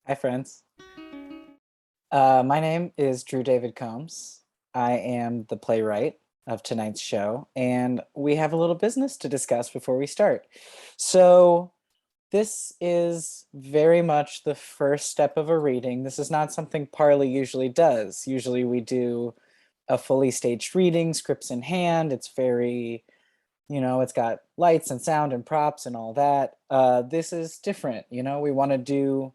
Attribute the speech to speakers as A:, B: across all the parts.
A: Hi, friends. My name is Drew David Combs. I am the playwright of tonight's show, and we have a little business to discuss before we start. So, this is very much the first step of a reading. This is not something Parley usually does. Usually, we do a fully staged reading, scripts in hand. It's very, it's got lights and sound and props and all that. This is different. We want to do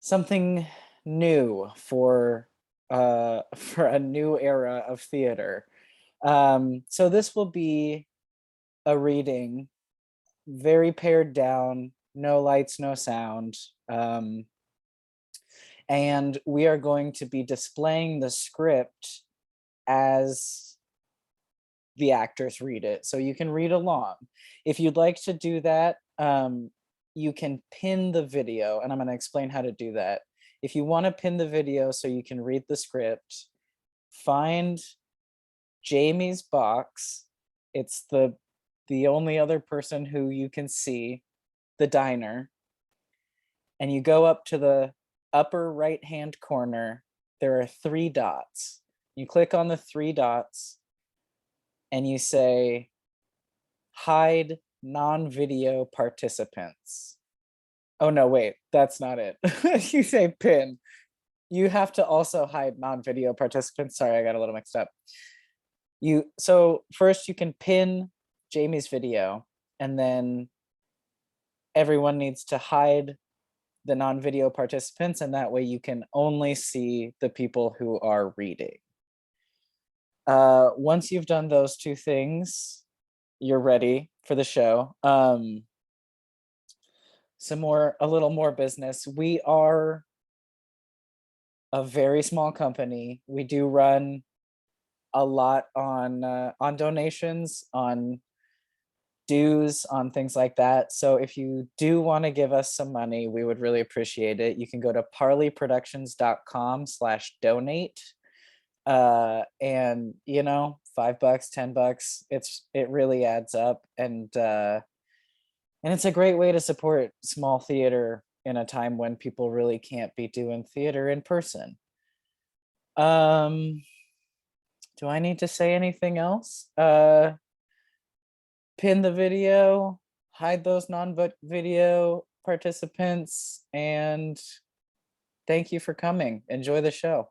A: something new for for a new era of theater. So this will be a reading, very pared down, no lights, no sound. And we are going to be displaying the script as the actors read it. So you can read along. If you'd like to do that, you can pin the video, and I'm going to explain how to do that. If you want to pin the video so you can read the script, find Jamie's box. It's the only other person who you can see, the diner. And you go up to the upper right-hand corner. There are 3 dots. You click on the 3 dots and you say, hide non-video participants. Oh no, wait, that's not it. You say pin. You have to also hide non-video participants. Sorry, I got a little mixed up. So first you can pin Jamie's video, and then everyone needs to hide the non-video participants, and that way you can only see the people who are reading. Once you've done those 2 things, you're ready for the show. A little more business. We are a very small company. We do run a lot on donations, on dues, on things like that. So if you do want to give us some money, we would really appreciate it. You can go to parleyproductions.com/donate. And $5, $10, it really adds up. And it's a great way to support small theater in a time when people really can't be doing theater in person. Do I need to say anything else? Pin the video, hide those non-video participants, and thank you for coming. Enjoy the show.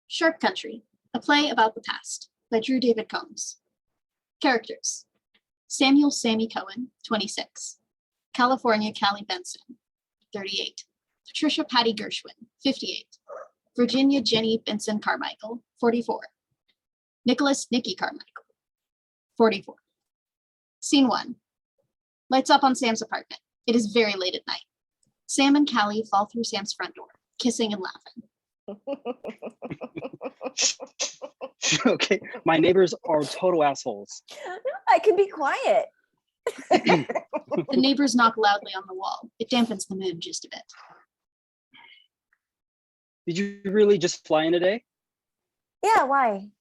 B: Shark Country, a play about the past, by Drew David Combs. Characters: Samuel Sammy Cohen, 26. California Callie Benson, 38. Patricia Patty Gershwin, 58. Virginia Jenny Benson Carmichael, 44. Nicholas Nicky Carmichael, 44. Scene 1. Lights up on Sam's apartment. It is very late at night. Sam and Callie fall through Sam's front door, kissing and laughing.
C: Okay, my neighbors are total assholes.
D: I can be quiet.
B: The neighbors knock loudly on the wall. It dampens the mood just a bit.
C: Did you really just fly in today?
D: Yeah, why?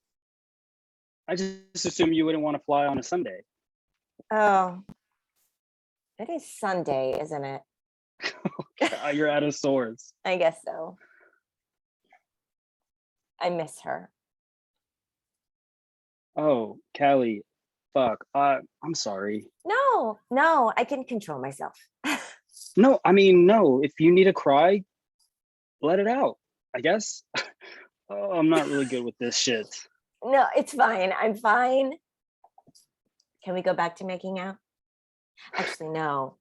C: I just assumed you wouldn't want to fly on a Sunday.
D: Oh, it is Sunday, isn't it?
C: God, you're out of sorts.
D: I guess so. I miss her.
C: Oh, Callie, fuck. I'm sorry.
D: No, I can control myself.
C: No, no. If you need to cry, let it out, I guess. Oh, I'm not really good with this shit.
D: No, it's fine. I'm fine. Can we go back to making out? Actually, no.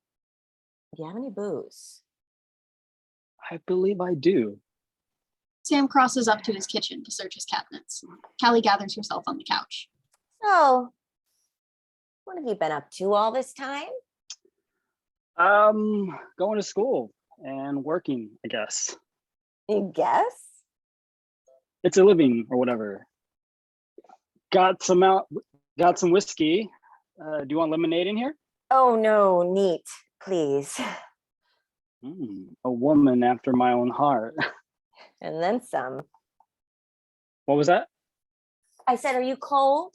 D: Do you have any booze?
C: I believe I do.
B: Sam crosses up to his kitchen to search his cabinets. Callie gathers herself on the couch.
D: So, what have you been up to all this time?
C: Going to school and working, I guess.
D: You guess?
C: It's a living or whatever. Got some whiskey. Do you want lemonade in here?
D: Oh no, neat, please.
C: A woman after my own heart.
D: And then some.
C: What was that?
D: I said, are you cold?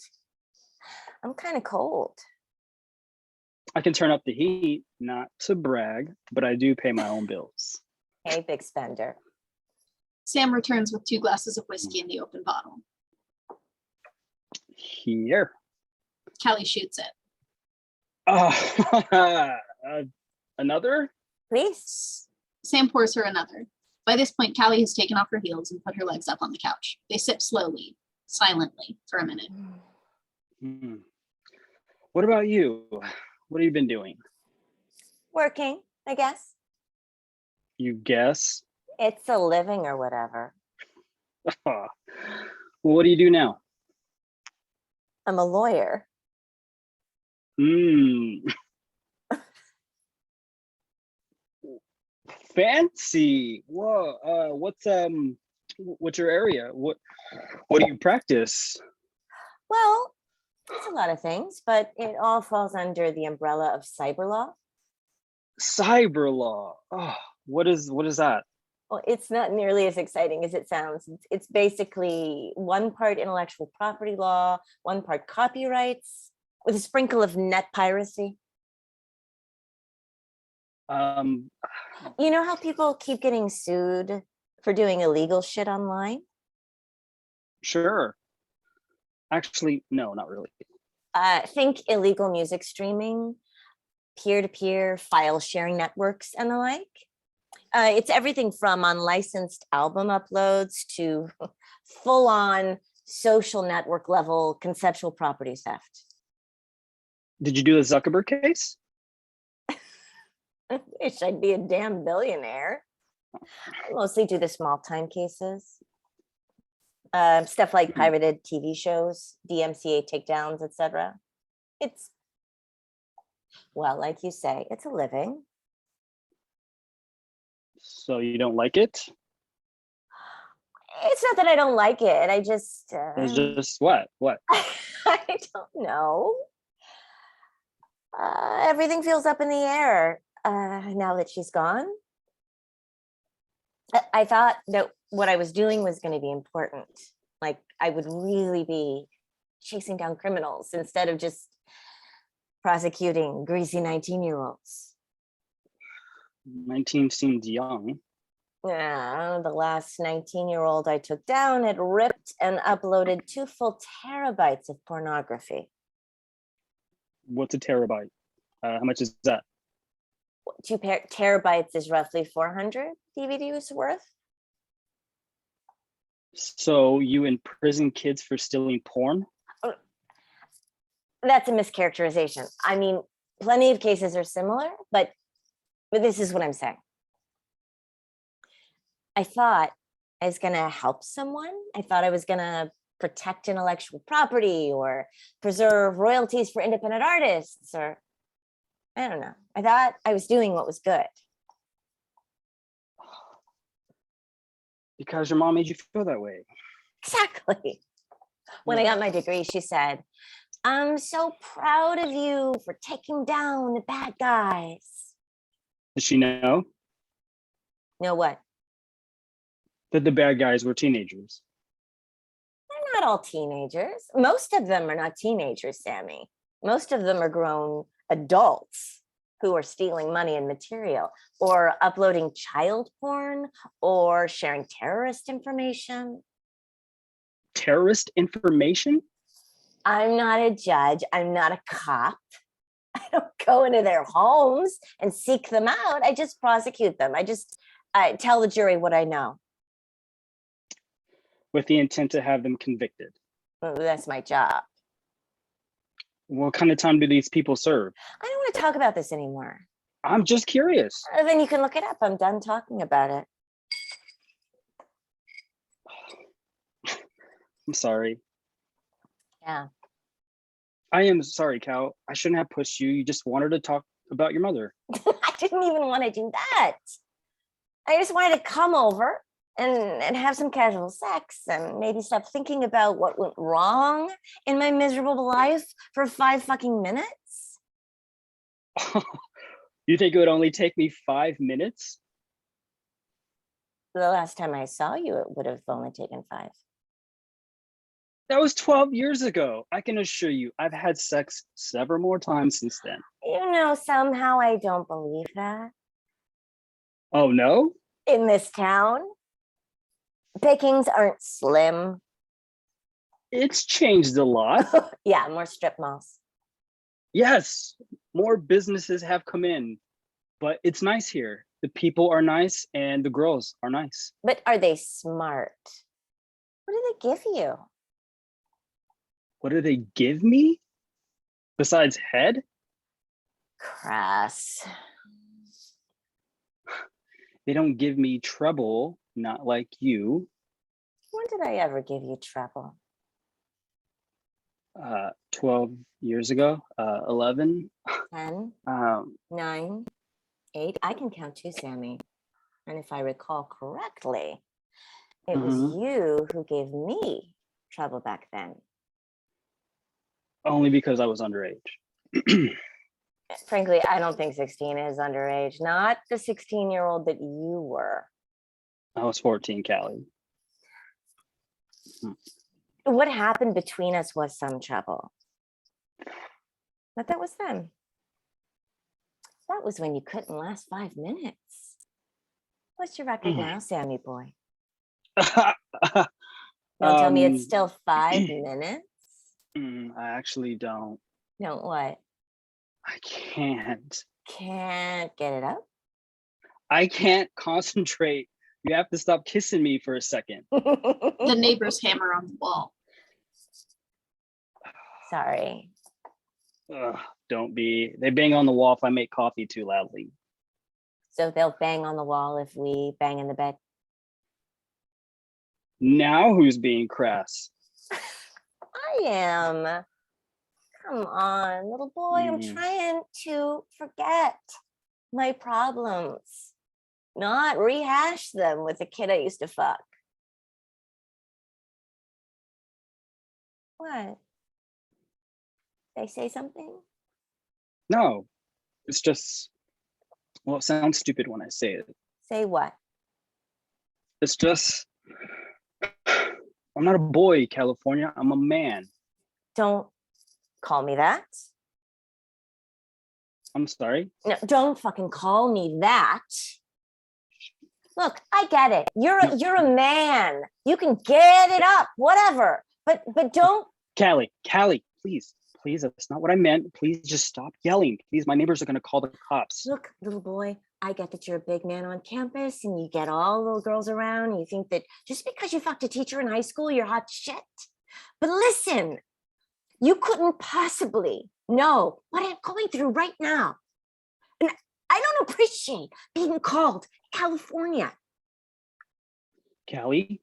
D: I'm kind of cold.
C: I can turn up the heat, not to brag, but I do pay my own bills.
D: Hey, big spender.
B: Sam returns with 2 glasses of whiskey in the open bottle.
C: Here.
B: Cali shoots it.
C: Another?
D: Please.
B: Sam pours her another. By this point, Cali has taken off her heels and put her legs up on the couch. They sip slowly, silently, for a minute.
C: What about you? What have you been doing?
D: Working, I guess.
C: You guess?
D: It's a living or whatever.
C: Well, what do you do now?
D: I'm a lawyer.
C: Fancy. Whoa. What's your area? What do you practice?
D: Well, it's a lot of things, but it all falls under the umbrella of cyber law.
C: Cyber law. Oh, what is that?
D: Well, it's not nearly as exciting as it sounds. It's basically one part intellectual property law, one part copyrights, with a sprinkle of net piracy. You know how people keep getting sued for doing illegal shit online?
C: Sure. Actually, no, not really.
D: Think illegal music streaming, peer-to-peer file sharing networks and the like. It's everything from unlicensed album uploads to full-on social network level conceptual property theft.
C: Did you do the Zuckerberg case?
D: I wish I'd be a damn billionaire. I mostly do the small time cases. Stuff like pirated TV shows, DMCA takedowns, etc. It's, well, like you say, it's a living.
C: So you don't like it?
D: It's not that I don't like it. I just
C: It's just what?
D: I don't know. Everything feels up in the air now that she's gone. I thought that what I was doing was going to be important. Like I would really be chasing down criminals instead of just prosecuting greasy 19-year-olds.
C: 19 seems young.
D: Yeah, the last 19-year-old I took down had ripped and uploaded 2 full terabytes of pornography.
C: What's a terabyte? How much is that?
D: 2 terabytes is roughly 400 DVDs worth.
C: So you imprison kids for stealing porn?
D: That's a mischaracterization. I mean, plenty of cases are similar, but this is what I'm saying. I thought I was going to help someone. I thought I was going to protect intellectual property or preserve royalties for independent artists, or I don't know. I thought I was doing what was good.
C: Because your mom made you feel that way.
D: Exactly. When I got my degree, she said, I'm so proud of you for taking down the bad guys.
C: Did she know
D: Know what?
C: that the bad guys were teenagers?
D: They're not all teenagers. Most of them are not teenagers, Sammy. Most of them are grown adults who are stealing money and material, or uploading child porn, or sharing terrorist information.
C: Terrorist information?
D: I'm not a judge. I'm not a cop. I don't go into their homes and seek them out. I just prosecute them. I tell the jury what I know.
C: With the intent to have them convicted.
D: Well, that's my job.
C: What kind of time do these people serve?
D: I don't want to talk about this anymore.
C: I'm just curious.
D: Then you can look it up. I'm done talking about it.
C: I'm sorry.
D: Yeah.
C: I am sorry, Cal. I shouldn't have pushed you. You just wanted to talk about your mother.
D: I didn't even want to do that. I just wanted to come over and have some casual sex and maybe stop thinking about what went wrong in my miserable life for 5 fucking minutes.
C: You think it would only take me 5 minutes?
D: The last time I saw you, it would have only taken 5.
C: That was 12 years ago. I can assure you, I've had sex several more times since then.
D: You know, somehow I don't believe that.
C: Oh, no?
D: In this town, pickings aren't slim.
C: It's changed a lot.
D: Yeah, more strip malls.
C: Yes, more businesses have come in, but it's nice here. The people are nice and the girls are nice.
D: But are they smart? What do they give you?
C: What do they give me? Besides head?
D: Crass.
C: They don't give me trouble, not like you.
D: When did I ever give you trouble?
C: 12 years ago, 11.
D: 10,
C: Um,
D: 9, 8. I can count too, Sammy. And if I recall correctly, it was you who gave me trouble back then.
C: only because I was underage.
D: Frankly, I don't think 16 is underage. Not the 16-year-old that you were.
C: I was 14, Cali.
D: What happened between us was some trouble. But that was then. That was when you couldn't last 5 minutes. What's your record now, Sammy boy? Don't tell me it's still 5 minutes.
C: I actually don't.
D: Don't what?
C: I can't.
D: Can't get it up?
C: I can't concentrate. You have to stop kissing me for a second.
B: The neighbor's hammer on the wall.
D: Sorry.
C: Ugh, don't be. They bang on the wall if I make coffee too loudly.
D: So they'll bang on the wall if we bang in the bed.
C: Now who's being crass?
D: I am. Come on, little boy. I'm trying to forget my problems, not rehash them with the kid I used to fuck. What? They say something?
C: No, it's just, well, it sounds stupid when I say it.
D: Say what?
C: It's just, I'm not a boy, California. I'm a man.
D: Don't call me that.
C: I'm sorry.
D: No, don't fucking call me that. Look, I get it. You're a man. You can get it up, whatever. But don't.
C: Cali, please, that's not what I meant. Please just stop yelling. Please, my neighbors are gonna call the cops.
D: Look, little boy, I get that you're a big man on campus and you get all little girls around and you think that just because you fucked a teacher in high school, you're hot shit. But listen, you couldn't possibly know what I'm going through right now. And I don't appreciate being called California.
C: Cali,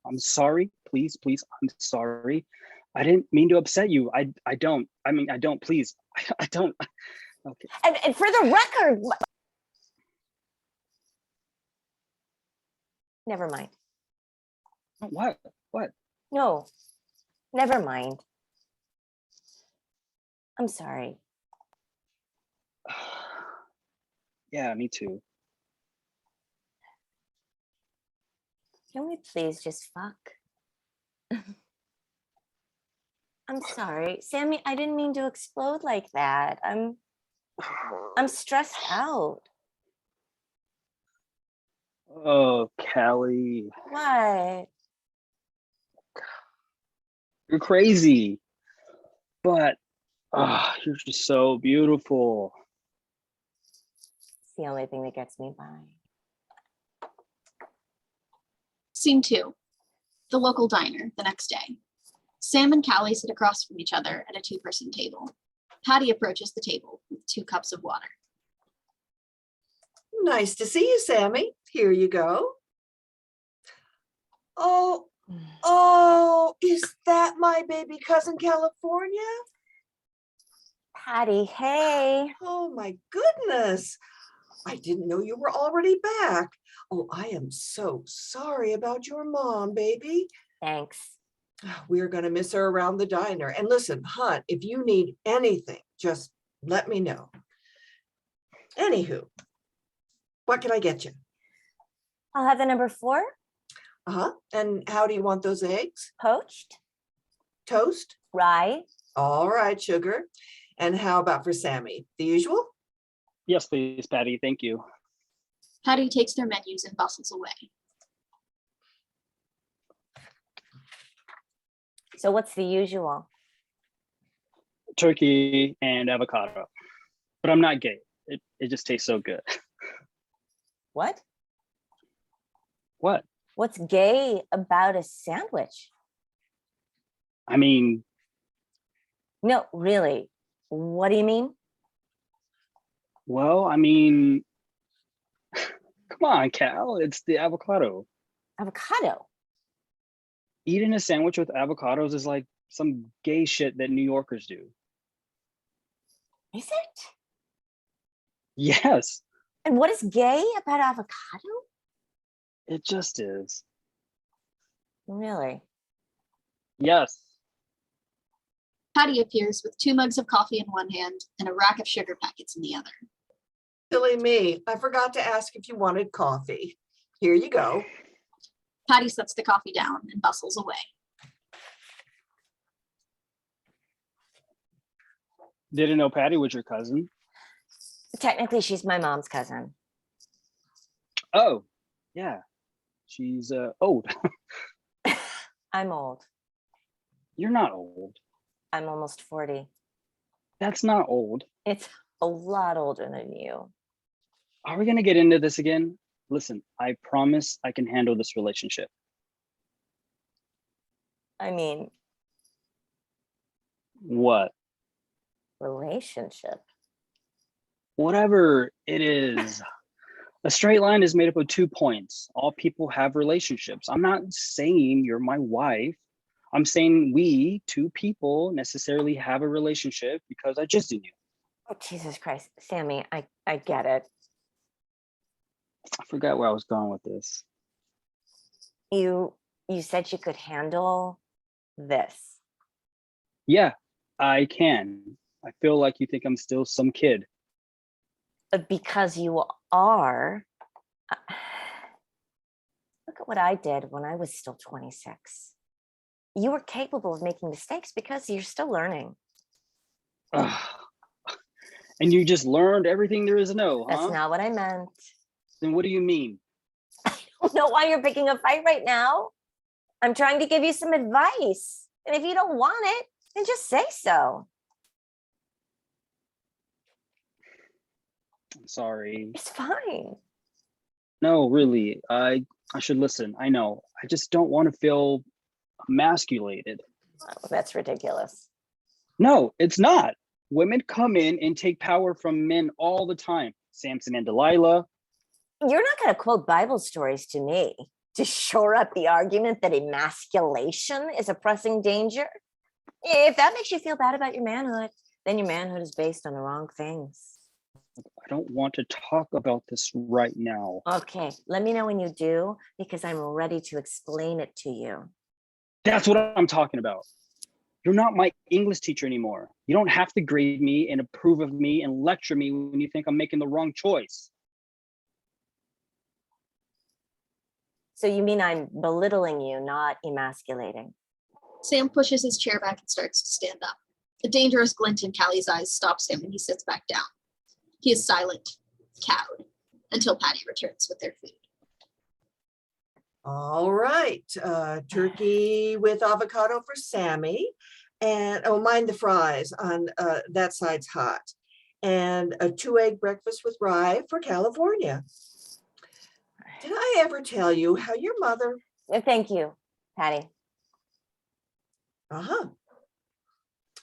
C: I'm sorry. Please, I'm sorry. I didn't mean to upset you. I don't, please. I don't. Okay.
D: And for the record, never mind.
C: What?
D: No, never mind. I'm sorry.
C: Yeah, me too.
D: Can we please just fuck? I'm sorry, Sammy. I didn't mean to explode like that. I'm stressed out.
C: Oh, Cali,
D: What?
C: you're crazy. But you're just so beautiful.
D: It's the only thing that gets me by.
B: Scene 2, the local diner the next day. Sam and Callie sit across from each other at a 2-person table. Patty approaches the table with 2 cups of water.
E: Nice to see you, Sammy. Here you go. Oh, is that my baby cousin, California?
D: Patty, hey.
E: Oh my goodness. I didn't know you were already back. Oh, I am so sorry about your mom, baby.
D: Thanks.
E: We're going to miss her around the diner. And listen, hon, if you need anything, just let me know. Anywho, what can I get you?
D: I'll have the number 4.
E: And how do you want those eggs?
D: Poached,
E: Toast?
D: rye.
E: All right, sugar. And how about for Sammy? The usual?
C: Yes, please, Patty. Thank you.
B: Patty takes their menus and bustles away.
D: So what's the usual?
C: Turkey and avocado. But I'm not gay. It just tastes so good.
D: What?
C: What?
D: What's gay about a sandwich?
C: I mean,
D: No, really. What do you mean?
C: well, I mean, come on, Cal. It's the avocado.
D: Avocado.
C: Eating a sandwich with avocados is like some gay shit that New Yorkers do.
D: Is it?
C: Yes,
D: And what is gay about avocado?
C: it just is.
D: Really?
C: Yes.
B: Patty appears with 2 mugs of coffee in one hand and a rack of sugar packets in the other.
E: Silly me. I forgot to ask if you wanted coffee. Here you go.
B: Patty sets the coffee down and bustles away.
C: Didn't know Patty was your cousin.
D: Technically, she's my mom's cousin.
C: Oh, yeah. She's old.
D: I'm old.
C: You're not old.
D: I'm almost 40.
C: That's not old.
D: It's a lot older than you.
C: Are we gonna get into this again? Listen, I promise I can handle this relationship.
D: I mean,
C: What?
D: relationship.
C: Whatever it is. A straight line is made up of 2 points. All people have relationships. I'm not saying you're my wife. I'm saying we, 2 people, necessarily have a relationship because I just did you.
D: Oh, Jesus Christ. Sammy, I get it.
C: I forgot where I was going with this.
D: You said you could handle this.
C: Yeah, I can. I feel like you think I'm still some kid.
D: Because you are. Look at what I did when I was still 26. You were capable of making mistakes because you're still learning.
C: Ugh. And you just learned everything there is to know, huh?
D: That's not what I meant.
C: Then what do you mean?
D: I don't know why you're picking a fight right now. I'm trying to give you some advice. And if you don't want it, then just say so.
C: I'm sorry.
D: It's fine.
C: No, really, I should listen. I know. I just don't want to feel emasculated.
D: Oh, that's ridiculous.
C: No, it's not. Women come in and take power from men all the time. Samson and Delilah.
D: You're not going to quote Bible stories to me to shore up the argument that emasculation is a pressing danger. If that makes you feel bad about your manhood, then your manhood is based on the wrong things.
C: I don't want to talk about this right now.
D: Okay, let me know when you do, because I'm ready to explain it to you.
C: That's what I'm talking about. You're not my English teacher anymore. You don't have to grade me and approve of me and lecture me when you think I'm making the wrong choice.
D: So you mean I'm belittling you, not emasculating?
B: Sam pushes his chair back and starts to stand up. A dangerous glint in Callie's eyes stops him and he sits back down. He is silent, cowed, until Patty returns with their food.
E: All right. Turkey with avocado for Sammy. And oh, mind the fries on that side's hot. And a 2-egg breakfast with rye for California. Did I ever tell you how your mother?
D: Thank you, Patty.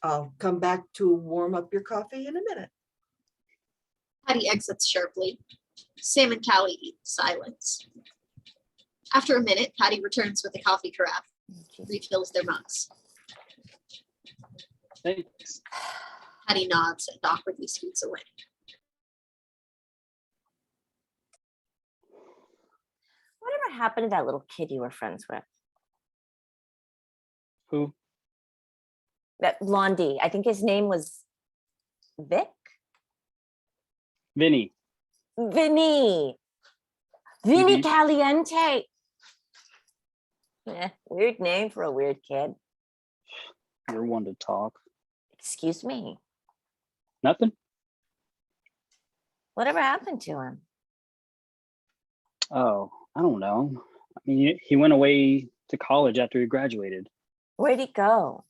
E: I'll come back to warm up your coffee in a minute.
B: Patty exits sharply. Sam and Callie eat in silence. After a minute, Patty returns with a coffee carafe, refills their mugs.
C: Thanks.
B: Patty nods and awkwardly scoots away.
D: Whatever happened to that little kid you were friends with?
C: Who?
D: That Blondie. I think his name was Vic?
C: Vinny.
D: Vinny. Vinny Caliente. Weird name for a weird kid.
C: You're one to talk.
D: Excuse me.
C: Nothing?
D: Whatever happened to him?
C: Oh, I don't know. I mean, he went away to college after he graduated.
D: Where'd he go?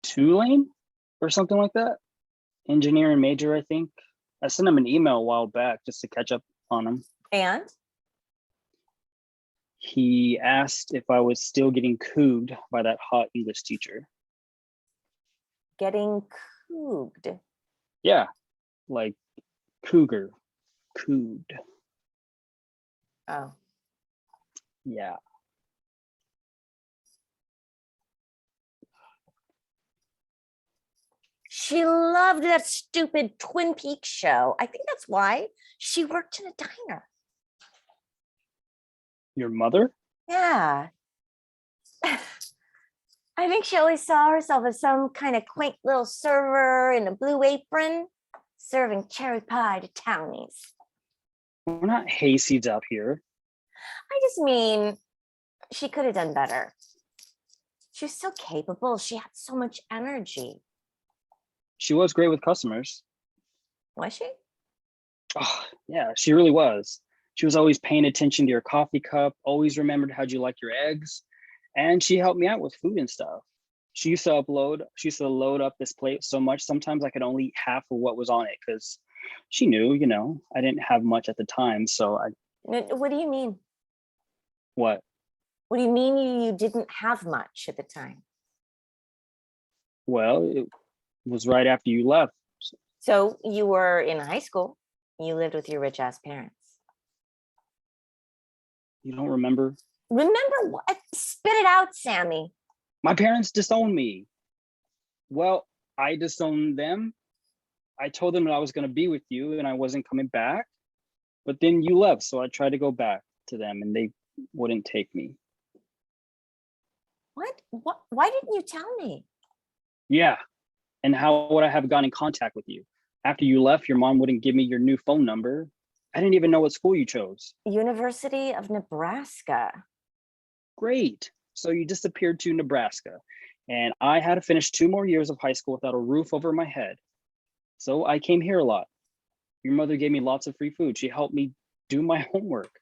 C: Tulane or something like that. Engineering major, I think. I sent him an email a while back just to catch up on him.
D: And?
C: He asked if I was still getting cooged by that hot English teacher.
D: Getting cooged.
C: Yeah, like cougar, cooged.
D: Oh.
C: Yeah.
D: She loved that stupid Twin Peaks show. I think that's why she worked in a diner.
C: Your mother?
D: Yeah. I think she always saw herself as some kind of quaint little server in a blue apron, serving cherry pie to townies.
C: We're not hayseeds out here.
D: I just mean, she could have done better. She was so capable. She had so much energy.
C: She was great with customers.
D: Was she?
C: Oh, yeah, she really was. She was always paying attention to your coffee cup, always remembered how'd you like your eggs. And she helped me out with food and stuff. She used to load up this plate so much, sometimes I could only eat half of what was on it because she knew, I didn't have much at the time. So
D: What do you mean?
C: What?
D: What do you mean you didn't have much at the time?
C: Well, it was right after you left.
D: So you were in high school. You lived with your rich ass parents.
C: You don't remember?
D: Remember what? Spit it out, Sammy.
C: My parents disowned me. Well, I disowned them. I told them that I was going to be with you and I wasn't coming back. But then you left, so I tried to go back to them and they wouldn't take me.
D: What? Why didn't you tell me?
C: Yeah. And how would I have gotten in contact with you? After you left, your mom wouldn't give me your new phone number. I didn't even know what school you chose.
D: University of Nebraska.
C: Great. So you disappeared to Nebraska. And I had to finish 2 more years of high school without a roof over my head. So I came here a lot. Your mother gave me lots of free food. She helped me do my homework.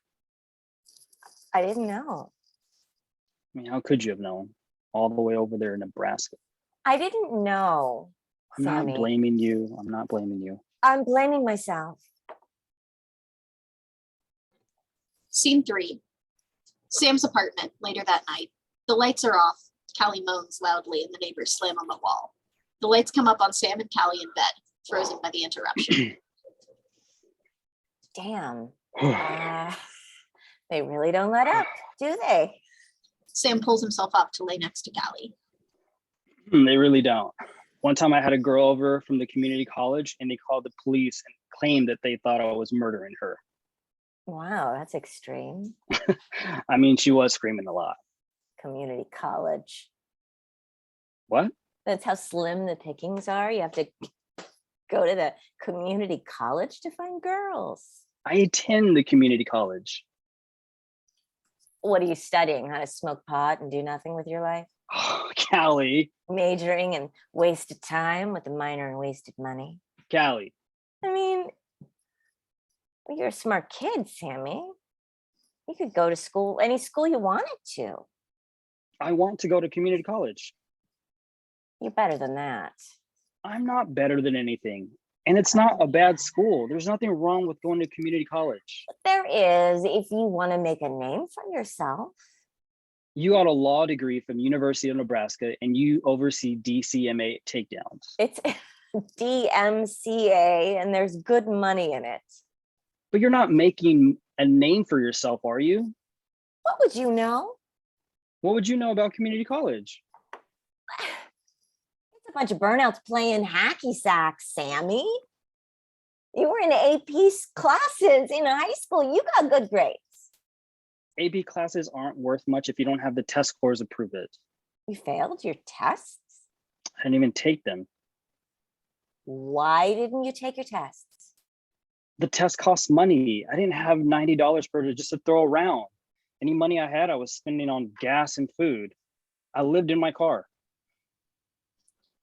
D: I didn't know.
C: I mean, how could you have known? All the way over there in Nebraska.
D: I didn't know.
C: I'm
D: Sammy.
C: not blaming you. I'm not blaming you.
D: I'm blaming myself.
B: Scene 3. Sam's apartment later that night. The lights are off. Callie moans loudly and the neighbors slam on the wall. The lights come up on Sam and Callie in bed, frozen by the interruption.
D: Damn. They really don't let up, do they?
B: Sam pulls himself up to lay next to Callie.
C: They really don't. One time I had a girl over from the community college and they called the police and claimed that they thought I was murdering her.
D: Wow, that's extreme.
C: I mean, she was screaming a lot.
D: Community college.
C: What?
D: That's how slim the pickings are. You have to go to the community college to find girls.
C: I attend the community college.
D: What are you studying? How to smoke pot and do nothing with your life?
C: Oh, Callie.
D: Majoring in wasted time with a minor in wasted money.
C: Callie.
D: I mean, you're a smart kid, Sammy. You could go to school, any school you wanted to.
C: I want to go to community college.
D: You're better than that.
C: I'm not better than anything. And it's not a bad school. There's nothing wrong with going to community college.
D: There is, if you want to make a name for yourself.
C: You got a law degree from University of Nebraska and you oversee DCMA takedowns.
D: It's DMCA and there's good money in it.
C: But you're not making a name for yourself, are you?
D: What would you know?
C: What would you know about community college?
D: It's a bunch of burnouts playing hacky sack, Sammy. You were in AP classes in high school. You got good grades.
C: AP classes aren't worth much if you don't have the test scores to prove it.
D: You failed your tests?
C: I didn't even take them.
D: Why didn't you take your tests?
C: The test costs money. I didn't have $90 for it just to throw around. Any money I had, I was spending on gas and food. I lived in my car.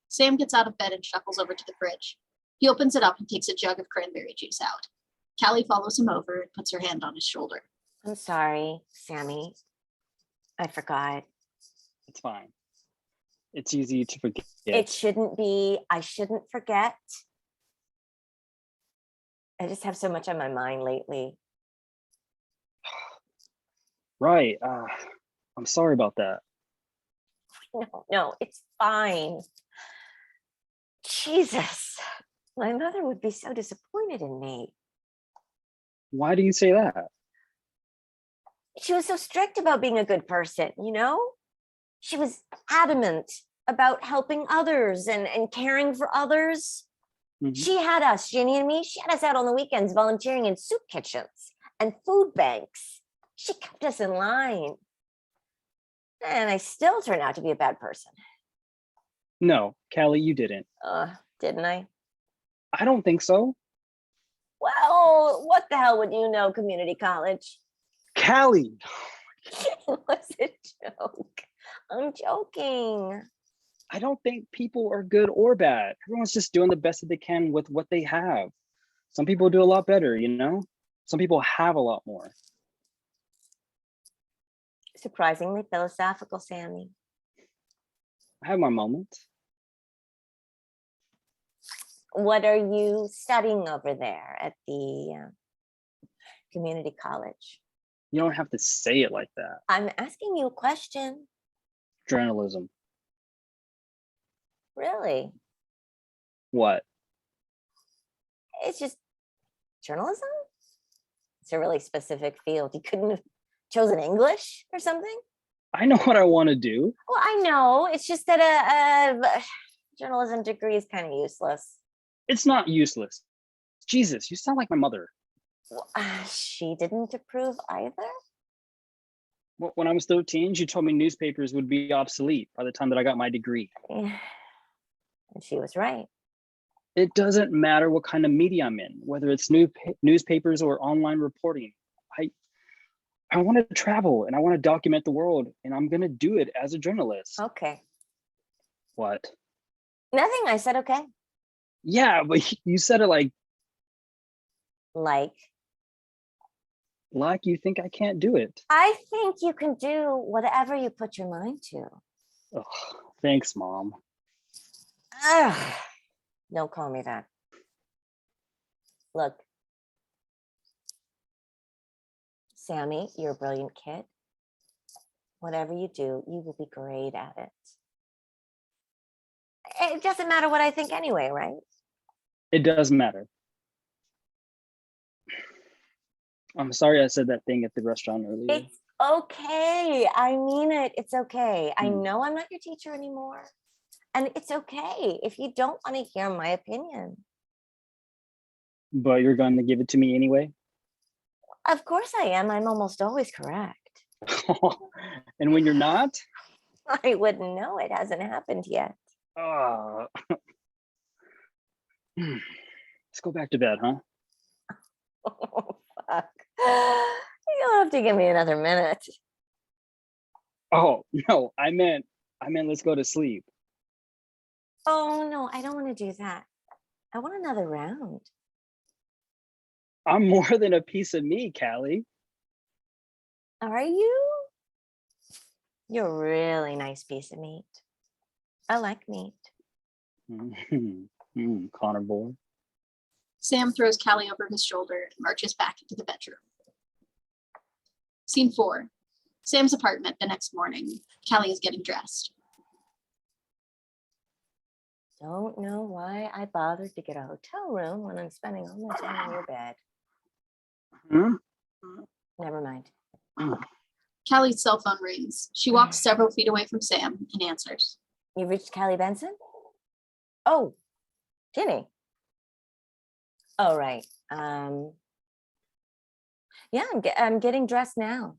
B: Sam gets out of bed and shuffles over to the fridge. He opens it up and takes a jug of cranberry juice out. Callie follows him over and puts her hand on his shoulder.
D: I'm sorry, Sammy. I forgot.
C: It's fine. It's easy to forget.
D: It shouldn't be. I shouldn't forget. I just have so much on my mind lately.
C: Right. I'm sorry about that.
D: No, it's fine. Jesus, my mother would be so disappointed in me.
C: Why do you say that?
D: She was so strict about being a good person, you know? She was adamant about helping others and caring for others.
C: Mhm.
D: She had us, Jenny and me, she had us out on the weekends volunteering in soup kitchens and food banks. She kept us in line. And I still turned out to be a bad person.
C: No, Callie, you didn't.
D: Didn't I?
C: I don't think so.
D: Well, what the hell would you know, community college?
C: Callie!
D: It was a joke. I'm joking.
C: I don't think people are good or bad. Everyone's just doing the best that they can with what they have. Some people do a lot better, you know? Some people have a lot more.
D: Surprisingly philosophical, Sammy.
C: I have my moments.
D: What are you studying over there at the community college?
C: You don't have to say it like that.
D: I'm asking you a question.
C: Journalism.
D: Really?
C: What?
D: It's just journalism? It's a really specific field. You couldn't have chosen English or something?
C: I know what I want to do.
D: Well, I know. It's just that a journalism degree is kind of useless.
C: It's not useless. Jesus, you sound like my mother.
D: Well, she didn't approve either?
C: When I was 13, she told me newspapers would be obsolete by the time that I got my degree.
D: Yeah. And she was right.
C: It doesn't matter what kind of media I'm in, whether it's newspapers or online reporting. I want to travel and I want to document the world, and I'm going to do it as a journalist.
D: Okay.
C: What?
D: Nothing. I said okay.
C: Yeah, but you said it like you think I can't do it.
D: I think you can do whatever you put your mind to.
C: Ugh, thanks, Mom.
D: Ugh, don't call me that. Look, Sammy, you're a brilliant kid. Whatever you do, you will be great at it. It doesn't matter what I think anyway, right?
C: It does matter. I'm sorry I said that thing at the restaurant earlier.
D: It's okay. I mean it. It's okay. I
C: Hmm.
D: know I'm not your teacher anymore. And it's okay if you don't want to hear my opinion.
C: But you're going to give it to me anyway?
D: Of course I am. I'm almost always correct.
C: And when you're not?
D: I wouldn't know. It hasn't happened yet.
C: Let's go back to bed, huh?
D: Oh, fuck. You'll have to give me another minute.
C: Oh, no, I meant let's go to sleep.
D: Oh, no, I don't want to do that. I want another round.
C: I'm more than a piece of me, Callie.
D: Are you? You're a really nice piece of meat. I like meat.
C: Carnivore.
B: Sam throws Callie over his shoulder and marches back into the bedroom. Scene 4. Sam's apartment the next morning. Callie is getting dressed.
D: Don't know why I bothered to get a hotel room when I'm spending all my time in your bed. Never mind.
B: Callie's cell phone rings. She walks several feet away from Sam and answers.
D: You reached Callie Benson? Oh, Ginny. Oh, right. Yeah, I'm getting dressed now.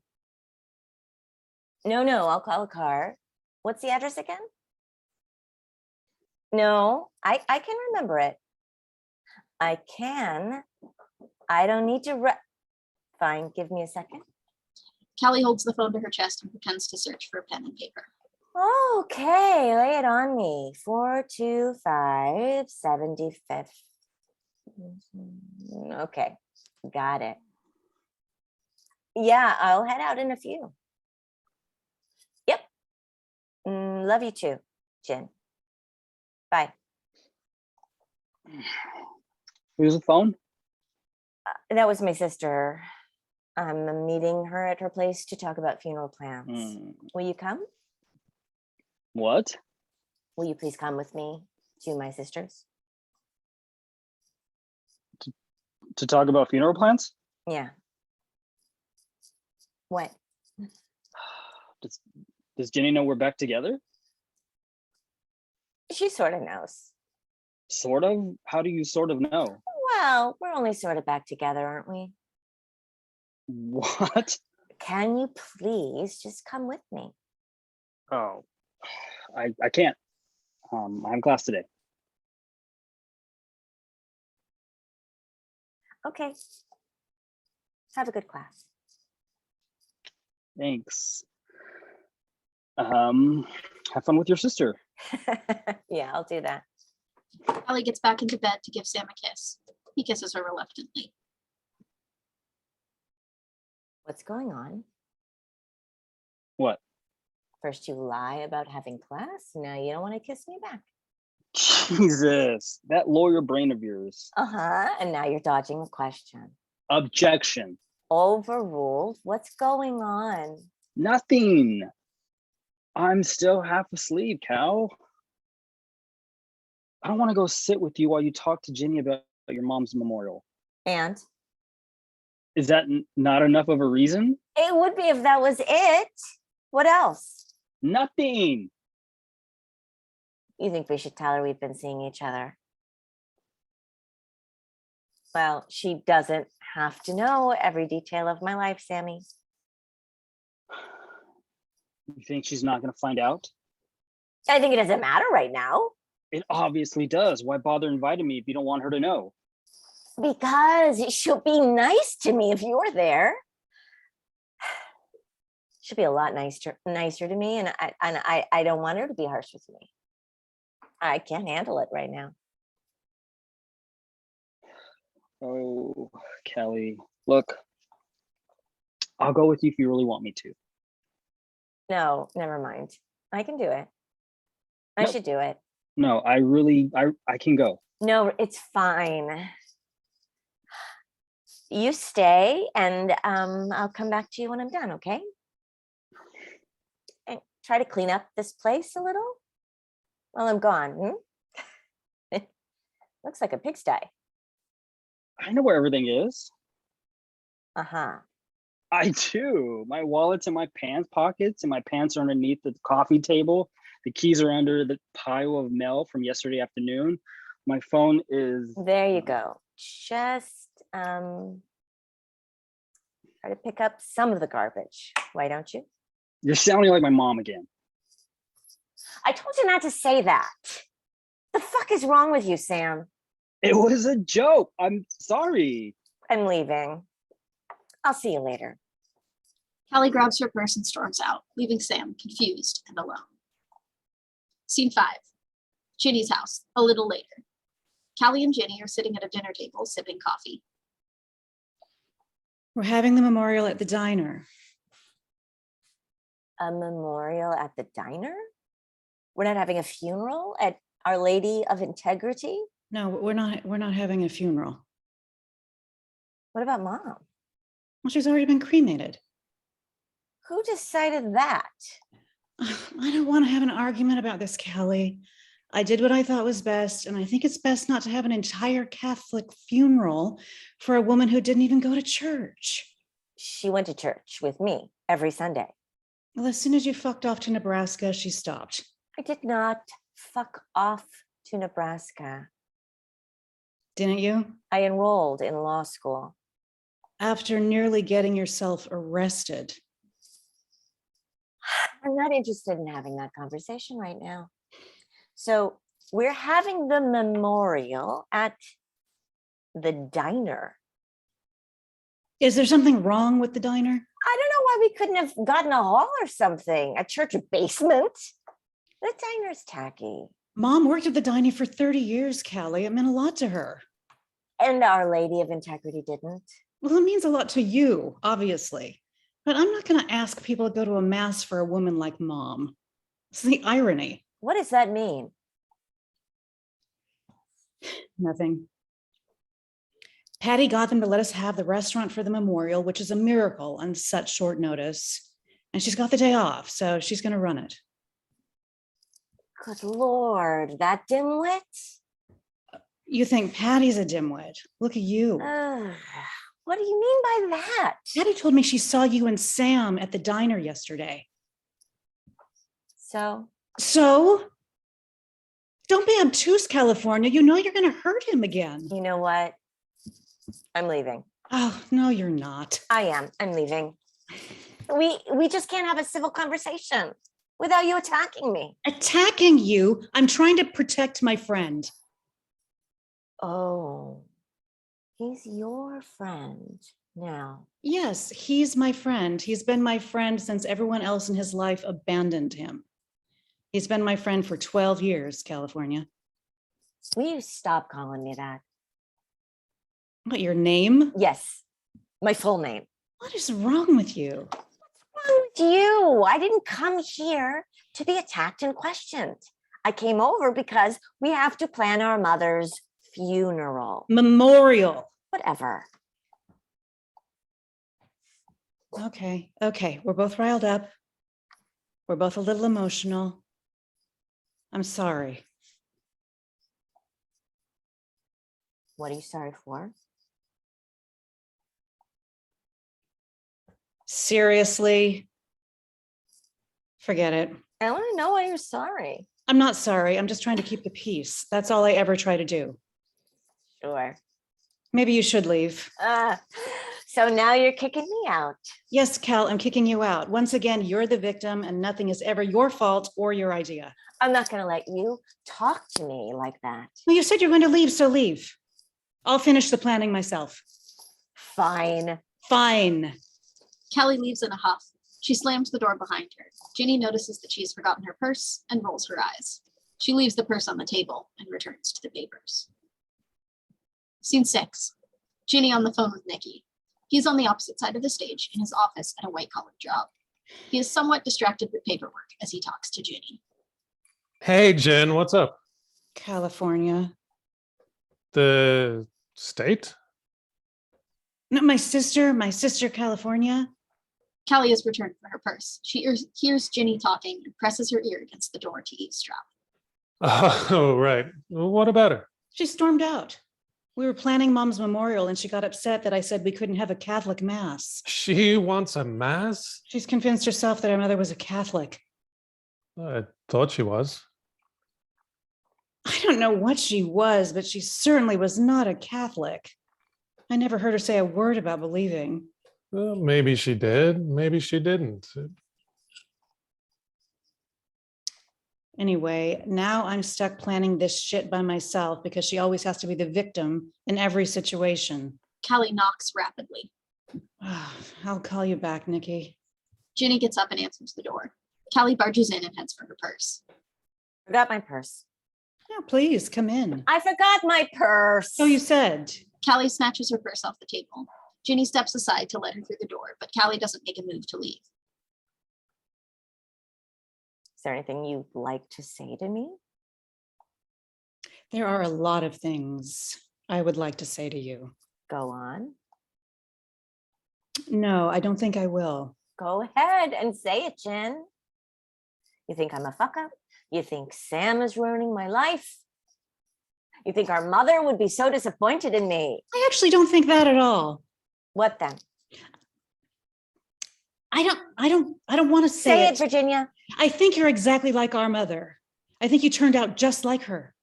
D: No, I'll call a car. What's the address again? No, I can remember it. I can. I don't need to. Fine, give me a second.
B: Callie holds the phone to her chest and pretends to search for a pen and paper.
D: Okay, lay it on me. 425 75th. Okay, got it. Yeah, I'll head out in a few. Yep. Love you too, Jen. Bye.
C: Who's the phone?
D: That was my sister. I'm meeting her at her place to talk about funeral plans. Will you come?
C: What?
D: Will you please come with me to my sister's?
C: To talk about funeral plans?
D: Yeah. What?
C: Does Jenny know we're back together?
D: She sort of knows.
C: Sort of? How do you sort of know?
D: Well, we're only sort of back together, aren't we?
C: What?
D: Can you please just come with me?
C: Oh, I can't. I have class today.
D: Okay. Have a good class.
C: Thanks. Have fun with your sister.
D: Yeah, I'll do that.
B: Callie gets back into bed to give Sam a kiss. He kisses her reluctantly.
D: What's going on?
C: What?
D: First you lie about having class. Now you don't want to kiss me back.
C: Jesus, that lawyer brain of yours.
D: Uh-huh. And now you're dodging the question.
C: Objection.
D: Overruled. What's going on?
C: Nothing. I'm still half asleep, Cal. I don't want to go sit with you while you talk to Jenny about your mom's memorial.
D: And
C: Is that not enough of a reason?
D: it would be if that was it. What else?
C: Nothing.
D: You think we should tell her we've been seeing each other? Well, she doesn't have to know every detail of my life, Sammy.
C: You think she's not going to find out?
D: I think it doesn't matter right now.
C: It obviously does. Why bother inviting me if you don't want her to know?
D: Because she'll be nice to me if you're there. She'll be a lot nicer to me, and I don't want her to be harsh with me. I can't handle it right now.
C: Oh, Kelly, look, I'll go with you if you really want me to.
D: No, never mind. I can do it. I
C: Nope.
D: should do it.
C: No, I can go.
D: No, it's fine. You stay, and I'll come back to you when I'm done, okay? And try to clean up this place a little while I'm gone. Looks like a pigsty.
C: I know where everything is.
D: Uh-huh.
C: I do. My wallet's in my pants pockets, and my pants are underneath the coffee table. The keys are under the pile of mail from yesterday afternoon. My phone is...
D: There you go. Just try to pick up some of the garbage. Why don't you?
C: You're sounding like my mom again.
D: I told you not to say that. The fuck is wrong with you, Sam?
C: It was a joke. I'm sorry.
D: I'm leaving. I'll see you later.
B: Callie grabs her purse and storms out, leaving Sam confused and alone. Scene 5. Ginny's house, a little later. Callie and Ginny are sitting at a dinner table sipping coffee.
F: We're having the memorial at the diner.
D: A memorial at the diner? We're not having a funeral at Our Lady of Integrity?
F: No, we're not having a funeral.
D: What about Mom?
F: Well, she's already been cremated.
D: Who decided that?
F: I don't want to have an argument about this, Callie. I did what I thought was best, and I think it's best not to have an entire Catholic funeral for a woman who didn't even go to church.
D: She went to church with me every Sunday.
F: Well, as soon as you fucked off to Nebraska, she stopped.
D: I did not fuck off to Nebraska.
F: Didn't you?
D: I enrolled in law school.
F: After nearly getting yourself arrested.
D: I'm not interested in having that conversation right now. So we're having the memorial at the diner.
F: Is there something wrong with the diner?
D: I don't know why we couldn't have gotten a hall or something, a church basement. The diner's tacky.
F: Mom worked at the diner for 30 years, Callie. It meant a lot to her.
D: And Our Lady of Integrity didn't.
F: Well, it means a lot to you, obviously. But I'm not going to ask people to go to a mass for a woman like Mom. It's the irony.
D: What does that mean?
F: Nothing. Patty got them to let us have the restaurant for the memorial, which is a miracle on such short notice. And she's got the day off, so she's going to run it.
D: Good Lord, that dimwit?
F: You think Patty's a dimwit? Look at you.
D: What do you mean by that?
F: Patty told me she saw you and Sam at the diner yesterday.
D: So?
F: Don't be obtuse, California. You know you're going to hurt him again.
D: You know what? I'm leaving.
F: Oh, no, you're not.
D: I am. I'm leaving. We just can't have a civil conversation without you attacking me.
F: Attacking you? I'm trying to protect my friend.
D: Oh, he's your friend now.
F: Yes, he's my friend. He's been my friend since everyone else in his life abandoned him. He's been my friend for 12 years, California.
D: Will you stop calling me that?
F: What, your name?
D: Yes, my full name.
F: What is wrong with you?
D: What's wrong with you? I didn't come here to be attacked and questioned. I came over because we have to plan our mother's funeral.
F: Memorial.
D: Whatever.
F: Okay. We're both riled up. We're both a little emotional. I'm sorry.
D: What are you sorry for?
F: Seriously? Forget it.
D: I want to know why you're sorry.
F: I'm not sorry. I'm just trying to keep the peace. That's all I ever try to do.
D: Sure.
F: Maybe you should leave.
D: So now you're kicking me out.
F: Yes, Cal, I'm kicking you out. Once again, you're the victim and nothing is ever your fault or your idea.
D: I'm not going to let you talk to me like that.
F: Well, you said you're going to leave, so leave. I'll finish the planning myself.
D: Fine.
F: Fine.
B: Callie leaves in a huff. She slams the door behind her. Ginny notices that she has forgotten her purse and rolls her eyes. She leaves the purse on the table and returns to the papers. Scene 6. Ginny on the phone with Nikki. He's on the opposite side of the stage in his office at a white-collar job. He is somewhat distracted with paperwork as he talks to Ginny.
G: Hey, Jen, what's up?
F: California.
G: The state?
F: No, my sister, California.
B: Callie has returned for her purse. She hears Ginny talking and presses her ear against the door to eavesdrop.
G: Oh, right. Well, what about her?
F: She stormed out. We were planning Mom's memorial and she got upset that I said we couldn't have a Catholic mass.
G: She wants a mass?
F: She's convinced herself that her mother was a Catholic.
G: I thought she was.
F: I don't know what she was, but she certainly was not a Catholic. I never heard her say a word about believing.
G: Well, maybe she did. Maybe she didn't.
F: Anyway, now I'm stuck planning this shit by myself because she always has to be the victim in every situation.
B: Callie knocks rapidly.
F: I'll call you back, Nikki.
B: Ginny gets up and answers the door. Callie barges in and heads for her purse.
D: Forgot my purse.
F: Yeah, please come in.
D: I forgot my purse.
F: So you said.
B: Callie snatches her purse off the table. Ginny steps aside to let her through the door, but Callie doesn't make a move to leave.
D: Is there anything you'd like to say to me?
F: There are a lot of things I would like to say to you.
D: Go on.
F: No, I don't think I will.
D: Go ahead and say it, Jen. You think I'm a fuck up? You think Sam is ruining my life? You think our mother would be so disappointed in me?
F: I actually don't think that at all.
D: What then?
F: I don't want to say
D: Say it, Virginia.
F: I think you're exactly like our mother. I think you turned out just like her.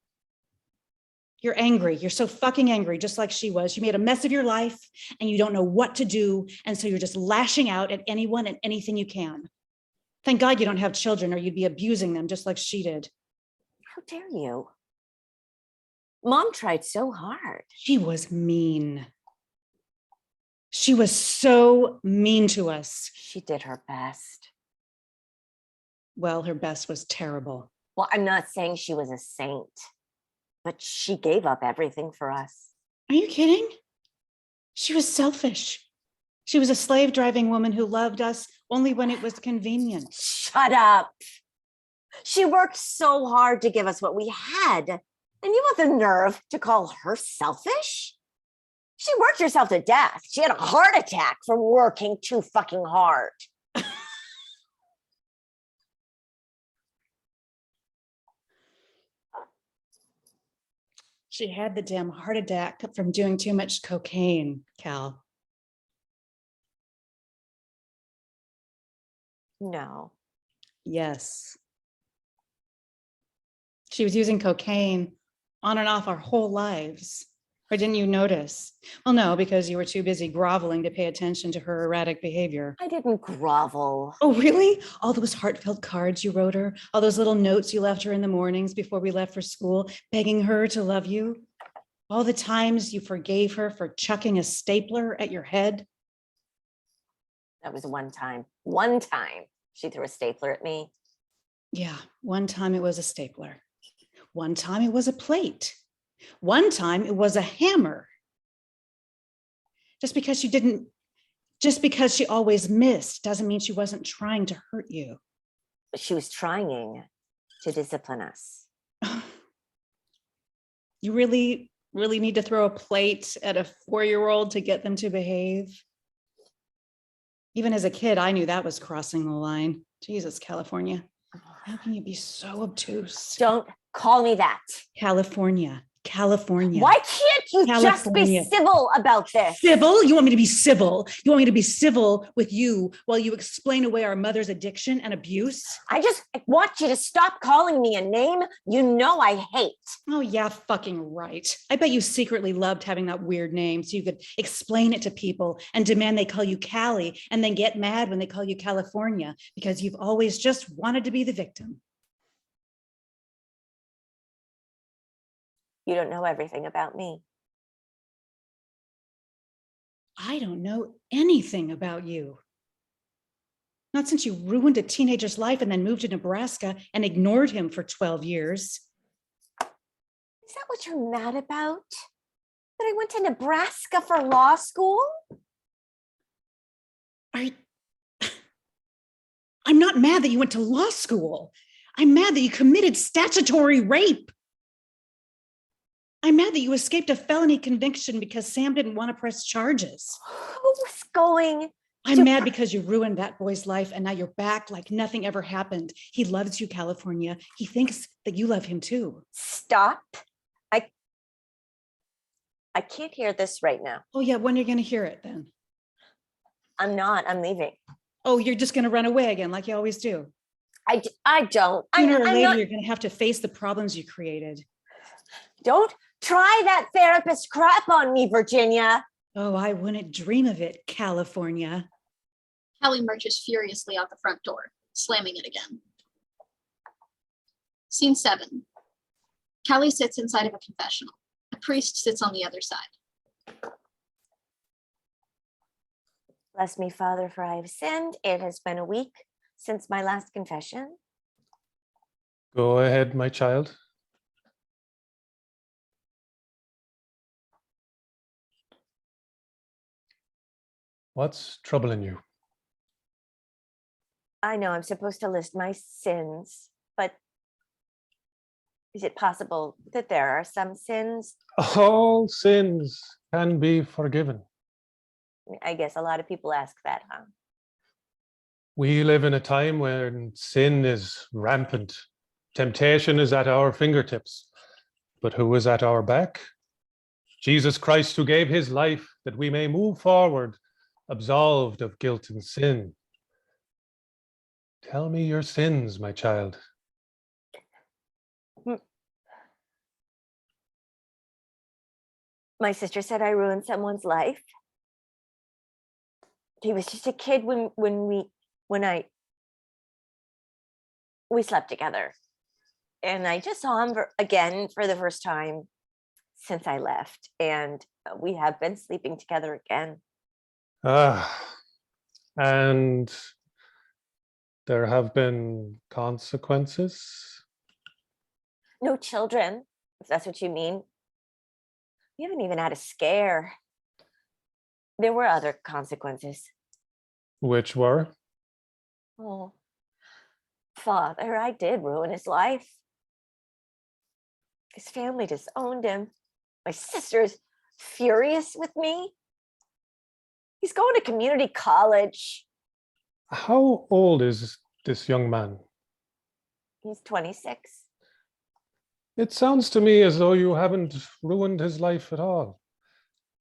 F: You're angry. You're so fucking angry, just like she was. You made a mess of your life and you don't know what to do. And so you're just lashing out at anyone and anything you can. Thank God you don't have children or you'd be abusing them just like she did.
D: How dare you? Mom tried so hard.
F: She was mean. She was so mean to us.
D: She did her best.
F: Well, her best was terrible.
D: Well, I'm not saying she was a saint, but she gave up everything for us.
F: Are you kidding? She was selfish. She was a slave driving woman who loved us only when it was convenient.
D: Shut up. She worked so hard to give us what we had. And you have the nerve to call her selfish? She worked herself to death. She had a heart attack from working too fucking hard.
F: She had the damn heart attack from doing too much cocaine, Cal.
D: No.
F: Yes. She was using cocaine on and off our whole lives. Or didn't you notice? Well, no, because you were too busy groveling to pay attention to her erratic behavior.
D: I didn't grovel.
F: Oh, really? All those heartfelt cards you wrote her, all those little notes you left her in the mornings before we left for school, begging her to love you, all the times you forgave her for chucking a stapler at your head.
D: That was one time. One time she threw a stapler at me.
F: Yeah, one time it was a stapler. One time it was a plate. One time it was a hammer. Just because she always missed doesn't mean she wasn't trying to hurt you.
D: But she was trying to discipline us.
F: You really need to throw a plate at a 4-year-old to get them to behave. Even as a kid, I knew that was crossing the line. Jesus, California. How can you be so obtuse?
D: Don't call me that.
F: California.
D: Why can't you just be
F: California.
D: civil about this?
F: Civil? You want me to be civil? You want me to be civil with you while you explain away our mother's addiction and abuse?
D: I want you to stop calling me a name you know I hate.
F: Oh, yeah, fucking right. I bet you secretly loved having that weird name so you could explain it to people and demand they call you Cali and then get mad when they call you California because you've always just wanted to be the victim.
D: You don't know everything about me.
F: I don't know anything about you. Not since you ruined a teenager's life and then moved to Nebraska and ignored him for 12 years.
D: Is that what you're mad about? That I went to Nebraska for law school?
F: I'm not mad that you went to law school. I'm mad that you committed statutory rape. I'm mad that you escaped a felony conviction because Sam didn't want to press charges.
D: Who's going?
F: I'm mad because you ruined that boy's life and now you're back like nothing ever happened. He loves you, California. He thinks that you love him too.
D: Stop. I can't hear this right now.
F: Oh yeah, when are you going to hear it then?
D: I'm not. I'm leaving.
F: Oh, you're just going to run away again like you always do.
D: I don't.
F: Sooner or
D: I'm
F: later,
D: not.
F: you're going to have to face the problems you created.
D: Don't try that therapist crap on me, Virginia.
F: Oh, I wouldn't dream of it, California.
B: Callie marches furiously out the front door, slamming it again. Scene 7. Callie sits inside of a confessional. A priest sits on the other side.
D: Bless me, Father, for I have sinned. It has been a week since my last confession.
G: Go ahead, my child. What's troubling you?
D: I know I'm supposed to list my sins, but is it possible that there are some sins?
G: All sins can be forgiven.
D: I guess a lot of people ask that, huh?
G: We live in a time when sin is rampant. Temptation is at our fingertips. But who is at our back? Jesus Christ, who gave his life that we may move forward, absolved of guilt and sin. Tell me your sins, my child.
D: My sister said I ruined someone's life. He was just a kid when we slept together. And I just saw him again for the first time since I left. And we have been sleeping together again.
G: And there have been consequences.
D: No children, if that's what you mean. We haven't even had a scare. There were other consequences.
G: Which were?
D: Oh, Father, I did ruin his life. His family disowned him. My sister is furious with me. He's going to community college.
G: How old is this young man?
D: He's 26.
G: It sounds to me as though you haven't ruined his life at all.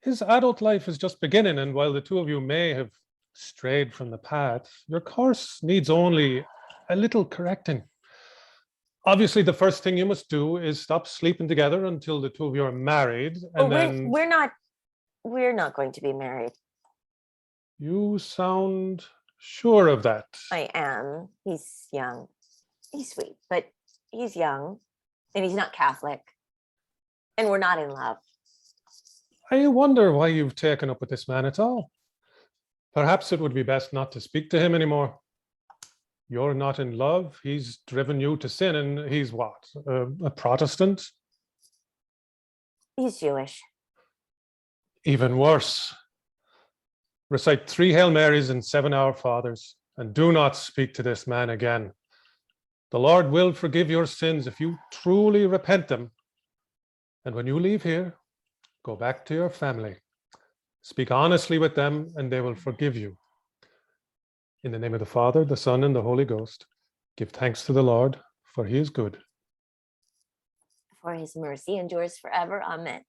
G: His adult life is just beginning, and while the two of you may have strayed from the path, your course needs only a little correcting. Obviously, the first thing you must do is stop sleeping together until the two of you are married, and then
D: We're not going to be married.
G: you sound sure of that.
D: I am. He's young. He's sweet, but he's young and he's not Catholic. And we're not in love.
G: I wonder why you've taken up with this man at all. Perhaps it would be best not to speak to him anymore. You're not in love. He's driven you to sin, and he's what? A Protestant?
D: He's Jewish.
G: Even worse. Recite 3 Hail Marys and 7 Our Fathers, and do not speak to this man again. The Lord will forgive your sins if you truly repent them. And when you leave here, go back to your family. Speak honestly with them, and they will forgive you. In the name of the Father, the Son, and the Holy Ghost, give thanks to the Lord, for he is good.
D: For his mercy endures forever. Amen.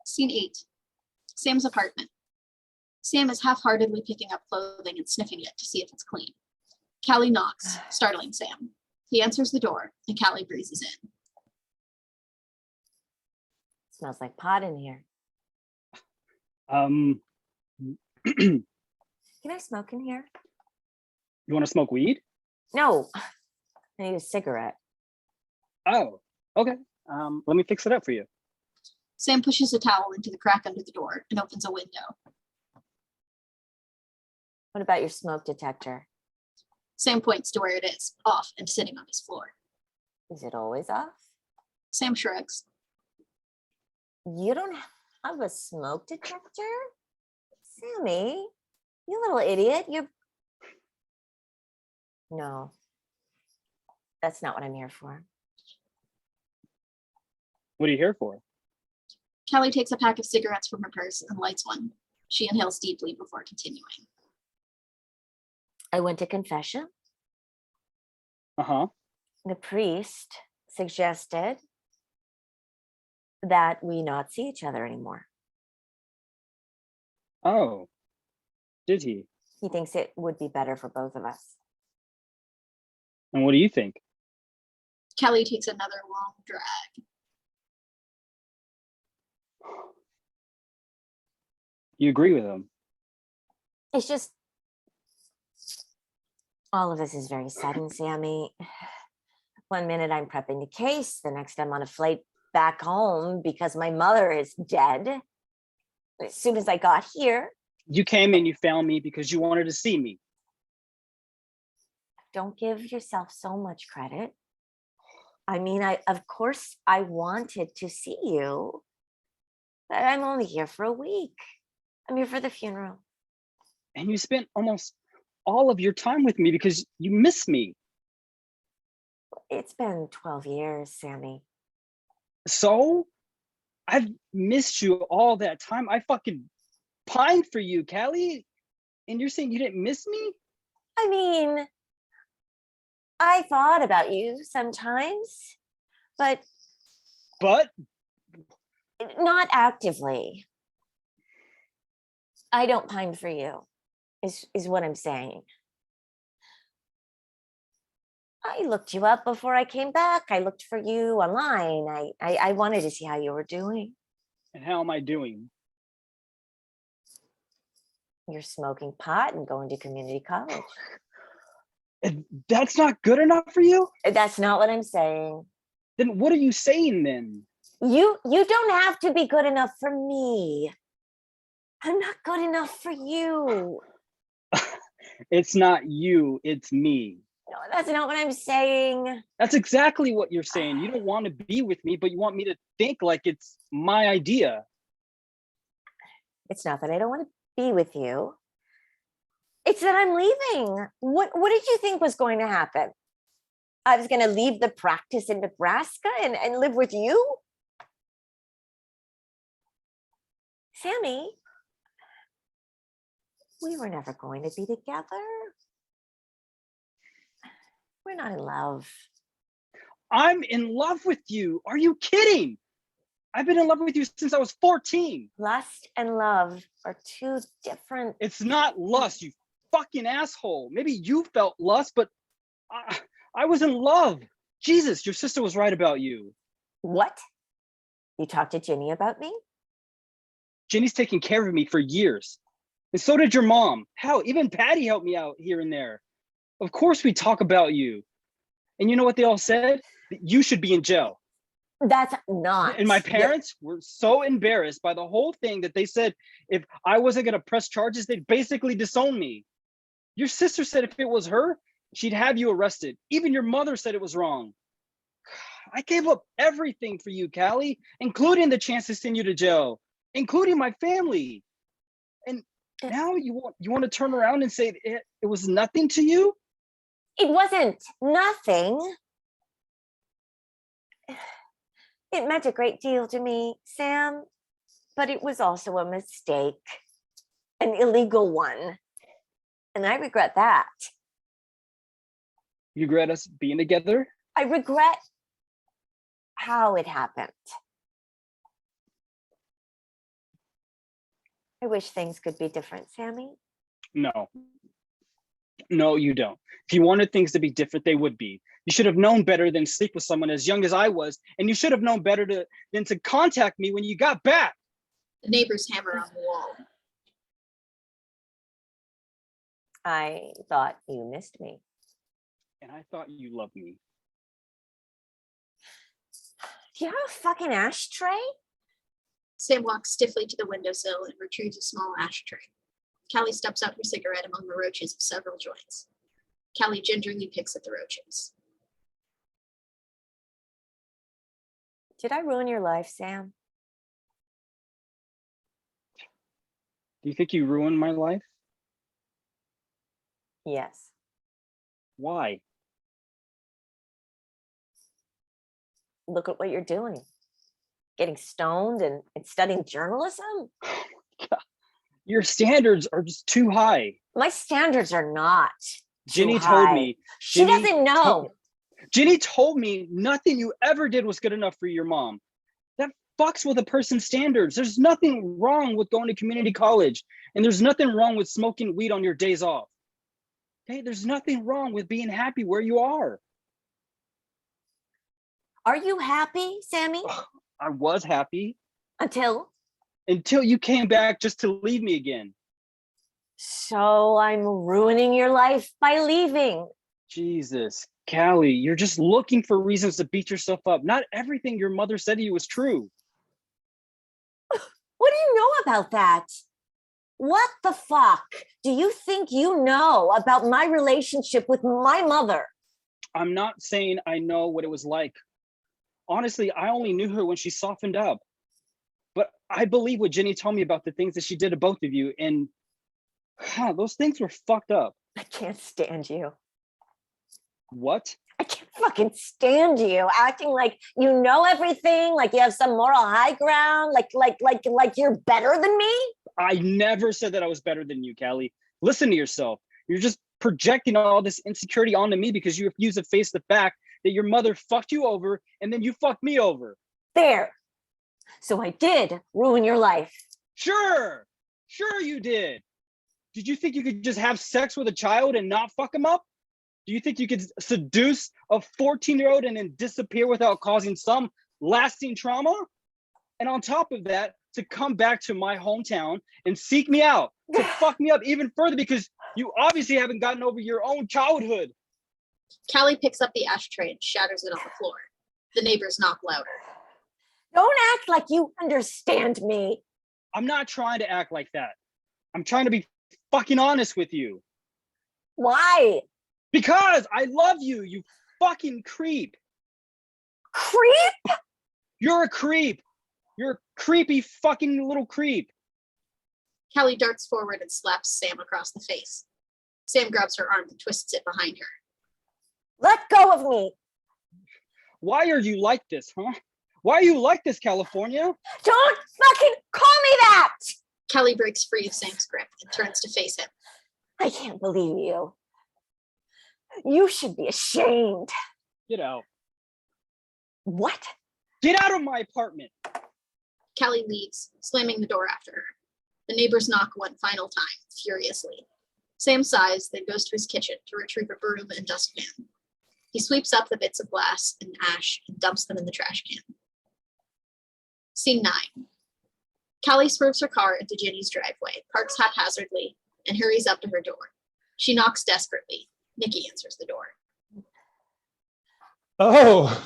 B: Scene 8. Sam's apartment. Sam is half-heartedly picking up clothing and sniffing it to see if it's clean. Cali knocks, startling Sam. He answers the door, and Cali breezes in.
D: Smells like pot in here.
C: You
D: Can I smoke in here?
C: want to smoke weed?
D: No, I need a cigarette.
C: Oh, okay. Let me fix it up for you.
B: Sam pushes a towel into the crack under the door and opens a window.
D: What about your smoke detector?
B: Sam points to where it is, off and sitting on his floor.
D: Is it always off?
B: Sam shrugs.
D: You don't have a smoke detector? Sammy, you little idiot. No, that's not what I'm here for.
C: What are you here for?
B: Cali takes a pack of cigarettes from her purse and lights one. She inhales deeply before continuing.
D: I went to confession.
C: Uh-huh.
D: The priest suggested that we not see each other anymore.
C: Oh, did he?
D: He thinks it would be better for both of us.
C: And what do you think?
B: Cali takes another long drag.
C: You agree with him?
D: It's just, all of this is very sudden, Sammy. One minute I'm prepping a case, the next I'm on a flight back home because my mother is dead. As soon as I got here.
C: You came and you found me because you wanted to see me.
D: Don't give yourself so much credit. I mean, of course I wanted to see you, but I'm only here for a week. I'm here for the funeral.
C: And you spent almost all of your time with me because you miss me.
D: It's been 12 years, Sammy.
C: So I've missed you all that time. I fucking pined for you, Cali. And you're saying you didn't miss me?
D: I mean, I thought about you sometimes, but not actively. I don't pine for you, is what I'm saying. I looked you up before I came back. I looked for you online. I wanted to see how you were doing.
C: And how am I doing?
D: You're smoking pot and going to community college.
C: And that's not good enough for you?
D: That's not what I'm saying.
C: Then what are you saying then?
D: You don't have to be good enough for me. I'm not good enough for you.
C: It's not you, it's me.
D: No, that's not what I'm saying.
C: That's exactly what you're saying. You don't want to be with me, but you want me to think like it's my idea.
D: It's not that I don't want to be with you. It's that I'm leaving. What did you think was going to happen? I was going to leave the practice in Nebraska and live with you? Sammy, we were never going to be together. We're not in love.
C: I'm in love with you. Are you kidding? I've been in love with you since I was 14.
D: Lust and love are two different.
C: It's not lust, you fucking asshole. Maybe you felt lust, but I was in love. Jesus, your sister was right about you.
D: What? You talked to Ginny about me?
C: Ginny's taken care of me for years. And so did your mom. Hell, even Patty helped me out here and there. Of course we talk about you. And you know what they all said? That you should be in jail.
D: That's not.
C: And my parents were so embarrassed by the whole thing that they said if I wasn't going to press charges, they'd basically disown me. Your sister said if it was her, she'd have you arrested. Even your mother said it was wrong. I gave up everything for you, Cali, including the chance to send you to jail, including my family. And now you want to turn around and say it was nothing to you?
D: It wasn't nothing. It meant a great deal to me, Sam, but it was also a mistake, an illegal one. And I regret that.
C: You regret us being together?
D: I regret how it happened. I wish things could be different, Sammy.
C: No. No, you don't. If you wanted things to be different, they would be. You should have known better than sleep with someone as young as I was, and you should have known better than to contact me when you got back.
B: The neighbor's hammer on the wall.
D: I thought you missed me.
C: And I thought you loved me.
D: Do you have a fucking ashtray?
B: Sam walks stiffly to the windowsill and retrieves a small ashtray. Callie steps out her cigarette among the roaches of several joints. Callie gingerly picks at the roaches.
D: Did I ruin your life, Sam?
C: Do you think you ruined my life?
D: Yes.
C: Why?
D: Look at what you're doing. Getting stoned and studying journalism?
C: Your standards are just too high.
D: My standards are not.
C: Ginny
D: too
C: told
D: high.
C: me.
D: She doesn't know.
C: Ginny told me nothing you ever did was good enough for your mom. That fucks with a person's standards. There's nothing wrong with going to community college, and there's nothing wrong with smoking weed on your days off. Okay, there's nothing wrong with being happy where you are.
D: Are you happy, Sammy?
C: I was happy
D: Until
C: you came back just to leave me again.
D: So I'm ruining your life by leaving.
C: Jesus, Callie, you're just looking for reasons to beat yourself up. Not everything your mother said to you was true.
D: What do you know about that? What the fuck do you think you know about my relationship with my mother?
C: I'm not saying I know what it was like. Honestly, I only knew her when she softened up. But I believe what Ginny told me about the things that she did to both of you. And those things were fucked up.
D: I can't stand you.
C: What?
D: I can't fucking stand you acting like you know everything, like you have some moral high ground, like you're better than me.
C: I never said that I was better than you, Callie. Listen to yourself. You're just projecting all this insecurity onto me because you refuse to face the fact that your mother fucked you over and then you fucked me over.
D: There. So I did ruin your life.
C: Sure you did. Did you think you could just have sex with a child and not fuck him up? Do you think you could seduce a 14-year-old and then disappear without causing some lasting trauma? And on top of that, to come back to my hometown and seek me out, to fuck me up even further because you obviously haven't gotten over your own childhood.
B: Callie picks up the ashtray and shatters it on the floor. The neighbors knock louder.
D: Don't act like you understand me.
C: I'm not trying to act like that. I'm trying to be fucking honest with you.
D: Why?
C: Because I love you, you fucking creep.
D: Creep?
C: You're a creep. You're a creepy fucking little creep.
B: Callie darts forward and slaps Sam across the face. Sam grabs her arm and twists it behind her.
D: Let go of me.
C: Why are you like this, huh? Why are you like this, California?
D: Don't fucking call me that.
B: Callie breaks free of Sam's grip and turns to face him.
D: I can't believe you. You should be ashamed.
C: Get out.
D: What?
C: Get out of my apartment.
B: Callie leaves, slamming the door after her. The neighbors knock one final time, furiously. Sam sighs, then goes to his kitchen to retrieve a broom and dustpan. He sweeps up the bits of glass and ash and dumps them in the trash can. Scene 9. Callie swerves her car into Ginny's driveway, parks haphazardly, and hurries up to her door. She knocks desperately. Nikki answers the door.
G: Oh,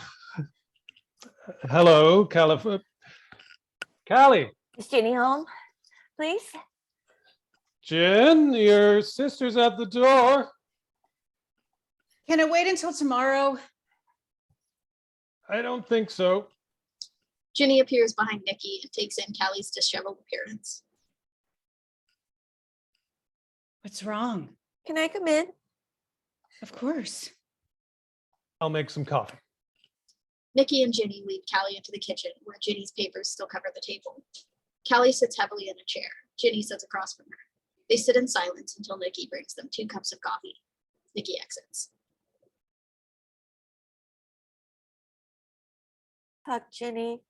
G: hello, Callie.
D: Is Ginny home, please?
G: Jen, your sister's at the door.
F: Can it wait until tomorrow?
G: I don't think so.
B: Ginny appears behind Nikki and takes in Callie's disheveled appearance.
F: What's wrong?
D: Can I come in?
F: Of course.
G: I'll make some coffee.
B: Nikki and Ginny lead Callie into the kitchen, where Ginny's papers still cover the table. Callie sits heavily in a chair. Ginny sits across from her. They sit in silence until Nikki brings them 2 cups of coffee. Nikki exits.
D: Fuck, Ginny.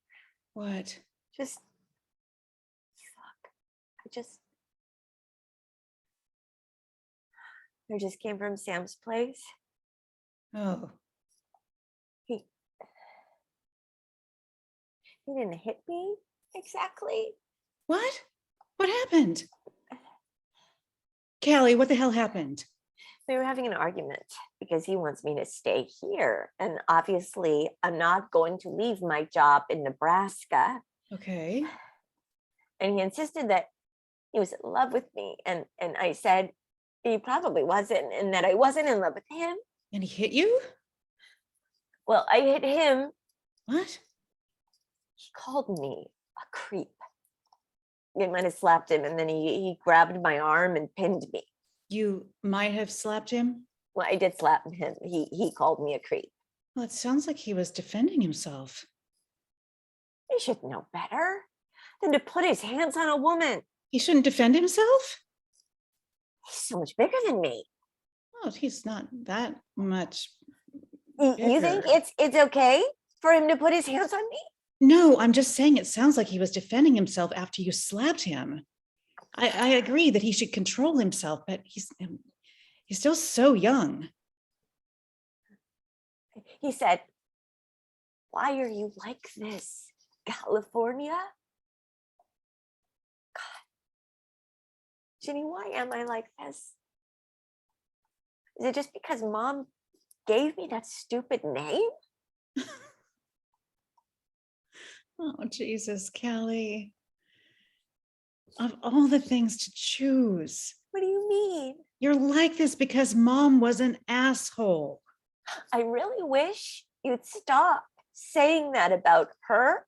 F: What?
D: Just fuck. I just came from Sam's place.
F: Oh,
D: He didn't hit me exactly.
F: what? What happened? Callie, what the hell happened?
D: We were having an argument because he wants me to stay here. And obviously, I'm not going to leave my job in Nebraska.
F: Okay.
D: And he insisted that he was in love with me. And I said he probably wasn't, and that I wasn't in love with him.
F: And he hit you?
D: Well, I hit him.
F: What?
D: He called me a creep. I might have slapped him, and then he grabbed my arm and pinned me.
F: You might have slapped him?
D: Well, I did slap him. He called me a creep.
F: Well, it sounds like he was defending himself.
D: He should know better than to put his hands on a woman.
F: He shouldn't defend himself?
D: He's so much bigger than me.
F: Oh, he's not that much.
D: You think
F: Bigger.
D: it's okay for him to put his hands on me?
F: No, I'm just saying it sounds like he was defending himself after you slapped him. I agree that he should control himself, but he's still so young.
D: He said, "Why are you like this, California?" God, Ginny, why am I like this? Is it just because Mom gave me that stupid name?
F: Oh, Jesus, Callie. Of all the things to choose,
D: What do you mean?
F: you're like this because Mom was an asshole.
D: I really wish you'd stop saying that about her.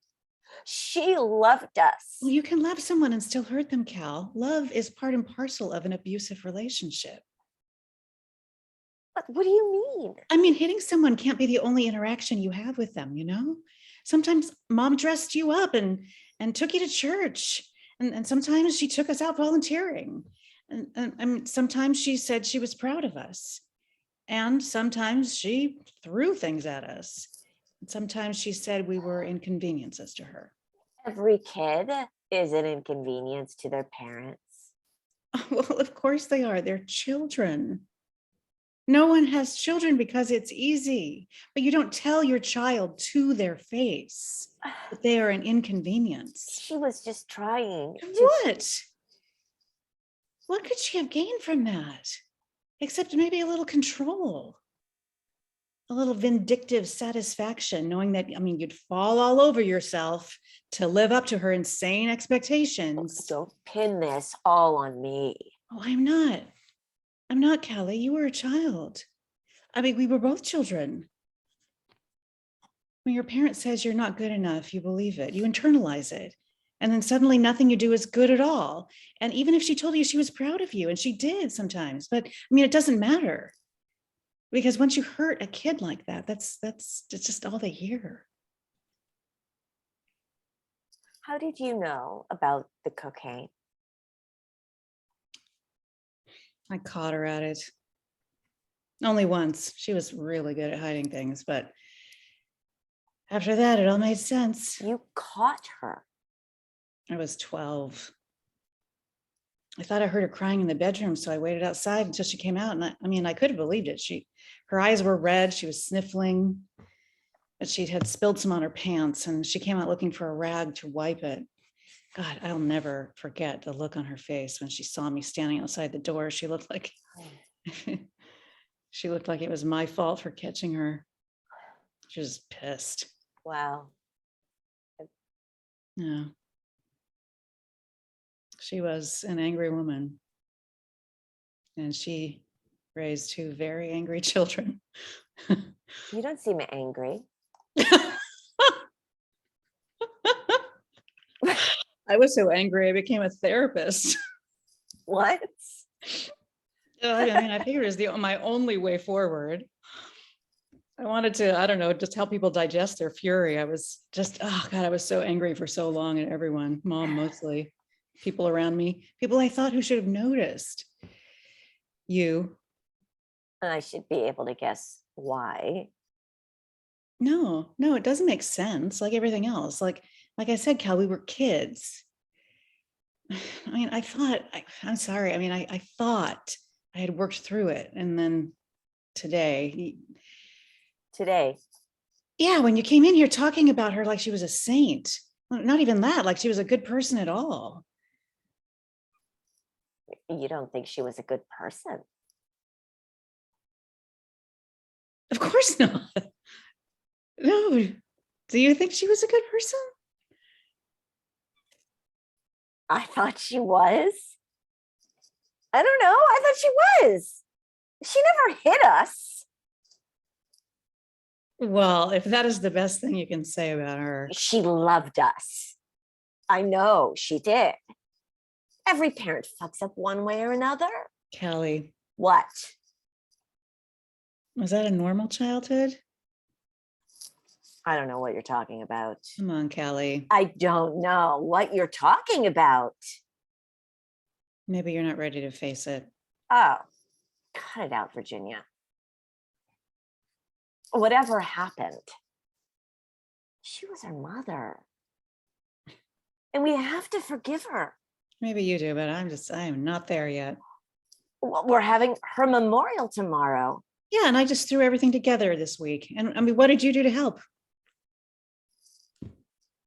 D: She loved us.
F: Well, you can love someone and still hurt them, Cal. Love is part and parcel of an abusive relationship.
D: What do you mean?
F: I mean, hitting someone can't be the only interaction you have with them, you know? Sometimes Mom dressed you up and took you to church. And sometimes she took us out volunteering. And sometimes she said she was proud of us. And sometimes she threw things at us. And sometimes she said we were inconveniences to her.
D: Every kid is an inconvenience to their parents.
F: Well, of course they are. They're children. No one has children because it's easy, but you don't tell your child to their face that they are an inconvenience.
D: She was just trying.
F: What? What could she have gained from that? Except maybe a little control. a little vindictive satisfaction knowing that, I mean, you'd fall all over yourself to live up to her insane expectations.
D: Don't pin this all on me.
F: Oh, I'm not. I'm not, Callie. You were a child. I mean, we were both children. When your parent says you're not good enough, you believe it, you internalize it. And then suddenly nothing you do is good at all. And even if she told you she was proud of you, and she did sometimes, but I mean, it doesn't matter. Because once you hurt a kid like that, that's just all they hear.
D: How did you know about the cocaine?
F: I caught her at it. Only once. She was really good at hiding things, but after that, it all made sense.
D: You caught her.
F: I was 12. I thought I heard her crying in the bedroom, so I waited outside until she came out. And I mean, I could have believed it. Her eyes were red. She was sniffling, but she had spilled some on her pants, and she came out looking for a rag to wipe it. God, I'll never forget the look on her face when she saw me standing outside the door. She looked like she looked like it was my fault for catching her. She was pissed.
D: Wow.
F: Yeah. She was an angry woman. And she raised two very angry children.
D: You don't seem angry.
F: I was so angry I became a therapist.
D: What?
F: I mean, I figured it was my only way forward. I wanted to, I don't know, just help people digest their fury. I was just, oh God, I was so angry for so long at everyone, mom mostly, people around me, people I thought who should have noticed. You.
D: I should be able to guess why.
F: No, it doesn't make sense. Like everything else. Like I said, Cal, we were kids. I mean, I'm sorry. I mean, I thought I had worked through it. And then today. Yeah, when you came in here talking about her like she was a saint. Well, not even that, like she was a good person at all.
D: You don't think she was a good person?
F: Of course not. No. Do you think she was a good person?
D: I thought she was. I don't know. I thought she was. She never hit us.
F: Well, if that is the best thing you can say about her.
D: She loved us. I know she did. Every parent fucks up one way or another.
F: Callie.
D: What?
F: Was that a normal childhood?
D: I don't know what you're talking about.
F: Come on, Callie.
D: I don't know what you're talking about.
F: Maybe you're not ready to face it.
D: Oh, cut it out, Virginia. Whatever happened, she was our mother. And we have to forgive her.
F: Maybe you do, but I am not there yet.
D: Well, we're having her memorial tomorrow.
F: Yeah, and I just threw everything together this week. And I mean, what did you do to help?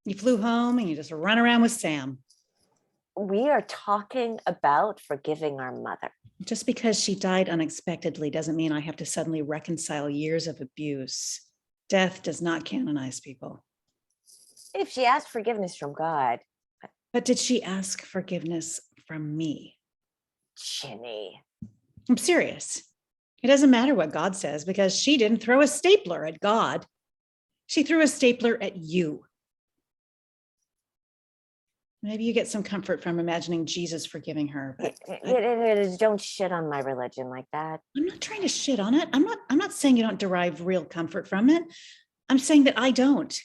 F: You flew home and you just run around with Sam.
D: We are talking about forgiving our mother.
F: Just because she died unexpectedly doesn't mean I have to suddenly reconcile years of abuse. Death does not canonize people.
D: If she asked forgiveness from God.
F: But did she ask forgiveness from me?
D: Ginny.
F: I'm serious. It doesn't matter what God says because she didn't throw a stapler at God. She threw a stapler at you. Maybe you get some comfort from imagining Jesus forgiving her. But
D: don't shit on my religion like that.
F: I'm not trying to shit on it. I'm not saying you don't derive real comfort from it. I'm saying that I don't.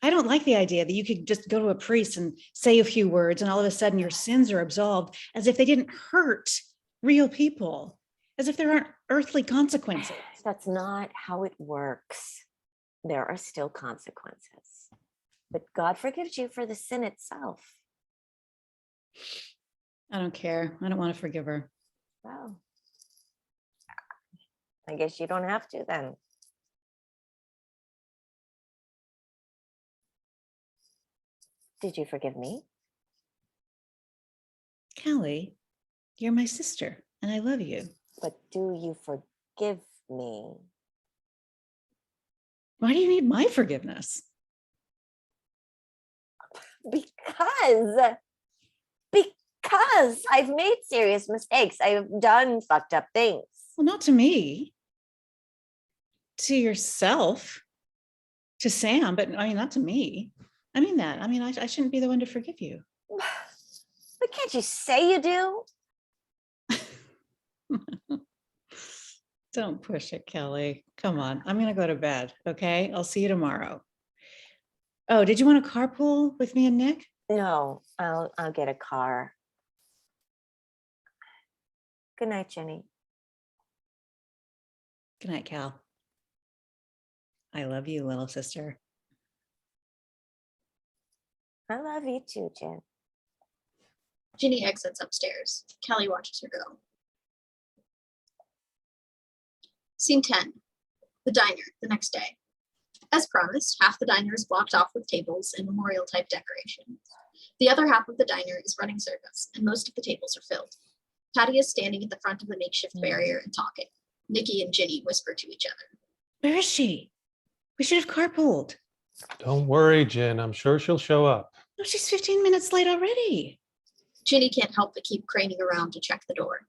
F: I don't like the idea that you could just go to a priest and say a few words and all of a sudden your sins are absolved as if they didn't hurt real people, as if there aren't earthly consequences.
D: That's not how it works. There are still consequences. But God forgives you for the sin itself.
F: I don't care. I don't want to forgive her.
D: Well, I guess you don't have to then. Did you forgive me?
F: Callie, you're my sister and I love you.
D: But do you forgive me?
F: Why do you need my forgiveness?
D: Because I've made serious mistakes. I've done fucked up things.
F: Well, not to me. To yourself. To Sam, but I mean, not to me. I mean that. I mean, I shouldn't be the one to forgive you.
D: But can't you say you do?
F: Don't push it, Kelly. Come on. I'm going to go to bed. Okay. I'll see you tomorrow. Oh, did you want a carpool with me and Nick?
D: No, I'll get a car. Good night, Jenny.
F: Good night, Cal. I love you, little sister.
D: I love you too, Jen.
B: Ginny exits upstairs. Callie watches her go. Scene 10. The diner, the next day. As promised, half the diner is blocked off with tables and memorial-type decorations. The other half of the diner is running service, and most of the tables are filled. Patty is standing at the front of the makeshift barrier and talking. Nikki and Ginny whisper to each other.
F: Where is she? We should have carpooled.
G: Don't worry, Jen. I'm sure she'll show up.
F: No, she's 15 minutes late already.
B: Ginny can't help but keep craning around to check the door.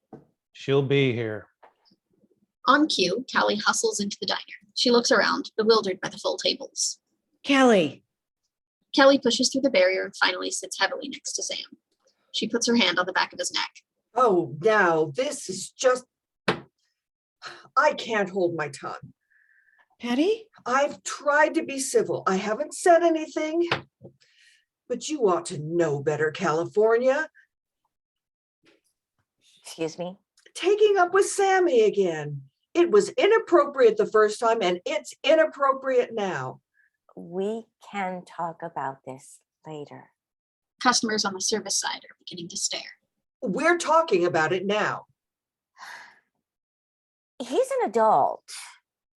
G: She'll be here.
B: On cue, Callie hustles into the diner. She looks around, bewildered by the full tables.
F: Kelly.
B: Kelly pushes through the barrier and finally sits heavily next to Sam. She puts her hand on the back of his neck.
E: Oh, now this is just, I can't hold my tongue.
F: Patty?
E: I've tried to be civil. I haven't said anything, but you ought to know better, California.
D: Excuse me?
E: Taking up with Sammy again. It was inappropriate the first time, and it's inappropriate now.
D: We can talk about this later.
B: Customers on the service side are beginning to stare.
E: We're talking about it now.
D: He's an adult.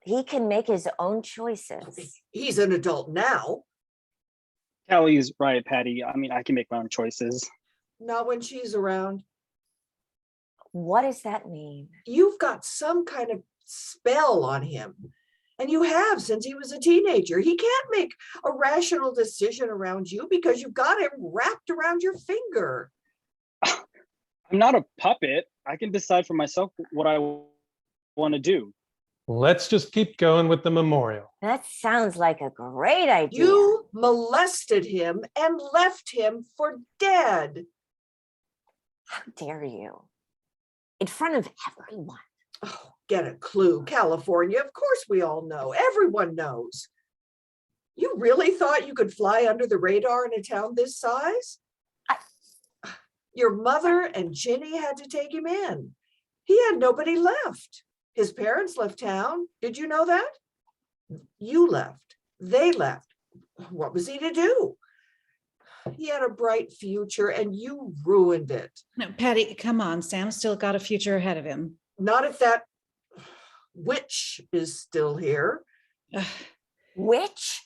D: He can make his own choices.
E: He's an adult now.
C: Callie's right, Patty. I mean, I can make my own choices.
E: Not when she's around.
D: What does that mean?
E: You've got some kind of spell on him. And you have since he was a teenager. He can't make a rational decision around you because you've got him wrapped around your finger.
C: I'm not a puppet. I can decide for myself what I want to do.
G: Let's just keep going with the memorial.
D: That sounds like a great idea.
E: You molested him and left him for dead.
D: How dare you? In front of everyone.
E: Oh, get a clue, California. Of course we all know. Everyone knows. You really thought you could fly under the radar in a town this size? Your mother and Ginny had to take him in. He had nobody left. His parents left town. Did you know that? You left. They left. What was he to do? He had a bright future and you ruined it.
F: No, Patty, come on. Sam's still got a future ahead of him.
E: Not if that witch is still here.
D: Witch?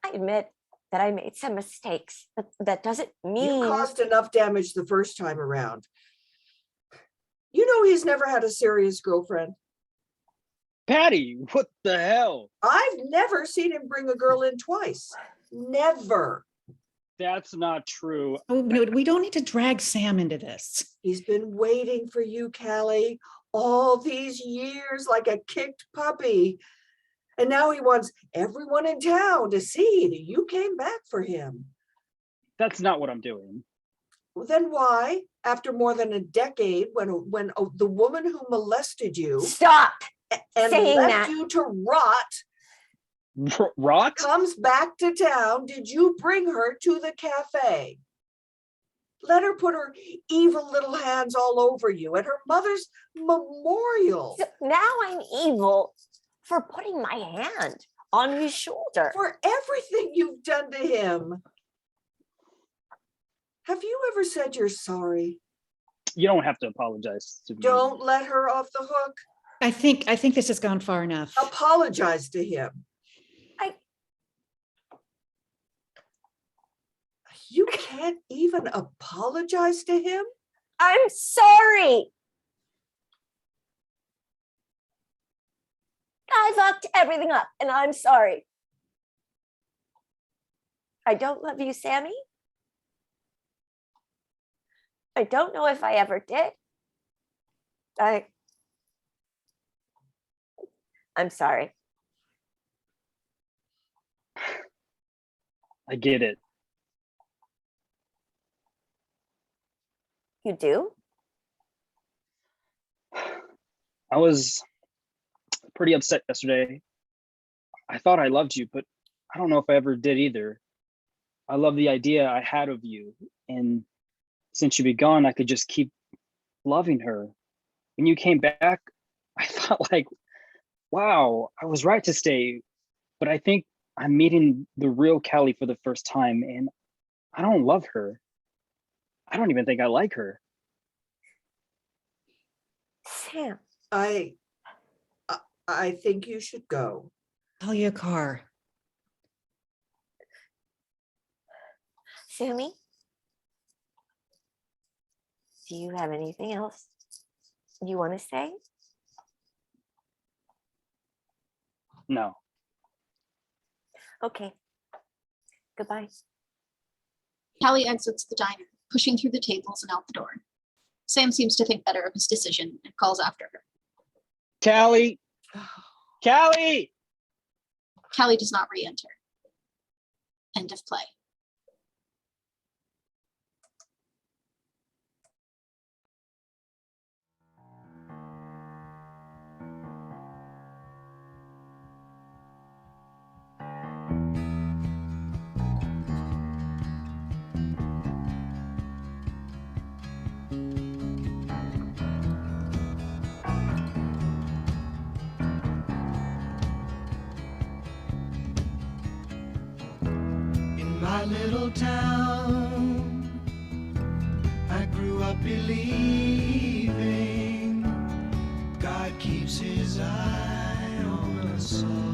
D: I admit that I made some mistakes, but that doesn't mean...
E: You caused enough damage the first time around. You know he's never had a serious girlfriend.
C: Patty, what the hell?
E: I've never seen him bring a girl in twice. Never.
C: That's not true.
F: Oh, no, we don't need to drag Sam into this.
E: He's been waiting for you, Callie, all these years like a kicked puppy. And now he wants everyone in town to see that you came back for him.
C: That's not what I'm doing.
E: Well, then why, after more than a decade, when the woman who molested you
D: Stop
E: and
D: saying
E: left
D: that.
E: you to rot,
C: Rot?
E: comes back to town, did you bring her to the cafe? Let her put her evil little hands all over you at her mother's memorial.
D: So now I'm evil for putting my hand on his shoulder.
E: For everything you've done to him. Have you ever said you're sorry?
C: You don't have to apologize to me.
E: Don't let her off the hook.
F: I think this has gone far enough.
E: Apologize to him. You can't even apologize to him?
D: I'm sorry. I fucked everything up and I'm sorry. I don't love you, Sammy. I don't know if I ever did. I'm sorry.
C: I get it.
D: You do?
C: I was pretty upset yesterday. I thought I loved you, but I don't know if I ever did either. I love the idea I had of you. And since you've been gone, I could just keep loving her. When you came back, I thought like, wow, I was right to stay. But I think I'm meeting the real Cali for the first time, and I don't love her. I don't even think I like her.
D: Sam.
E: I think you should go.
F: Call you a car.
D: Sammy? Do you have anything else you want to say?
C: No.
D: Okay. Goodbye.
B: Cali exits the diner, pushing through the tables and out the door. Sam seems to think better of his decision and calls after her.
C: Cali! Cali!
B: Cali does not re-enter. End of play.
H: My little town, I grew up believing God keeps his eye on us all.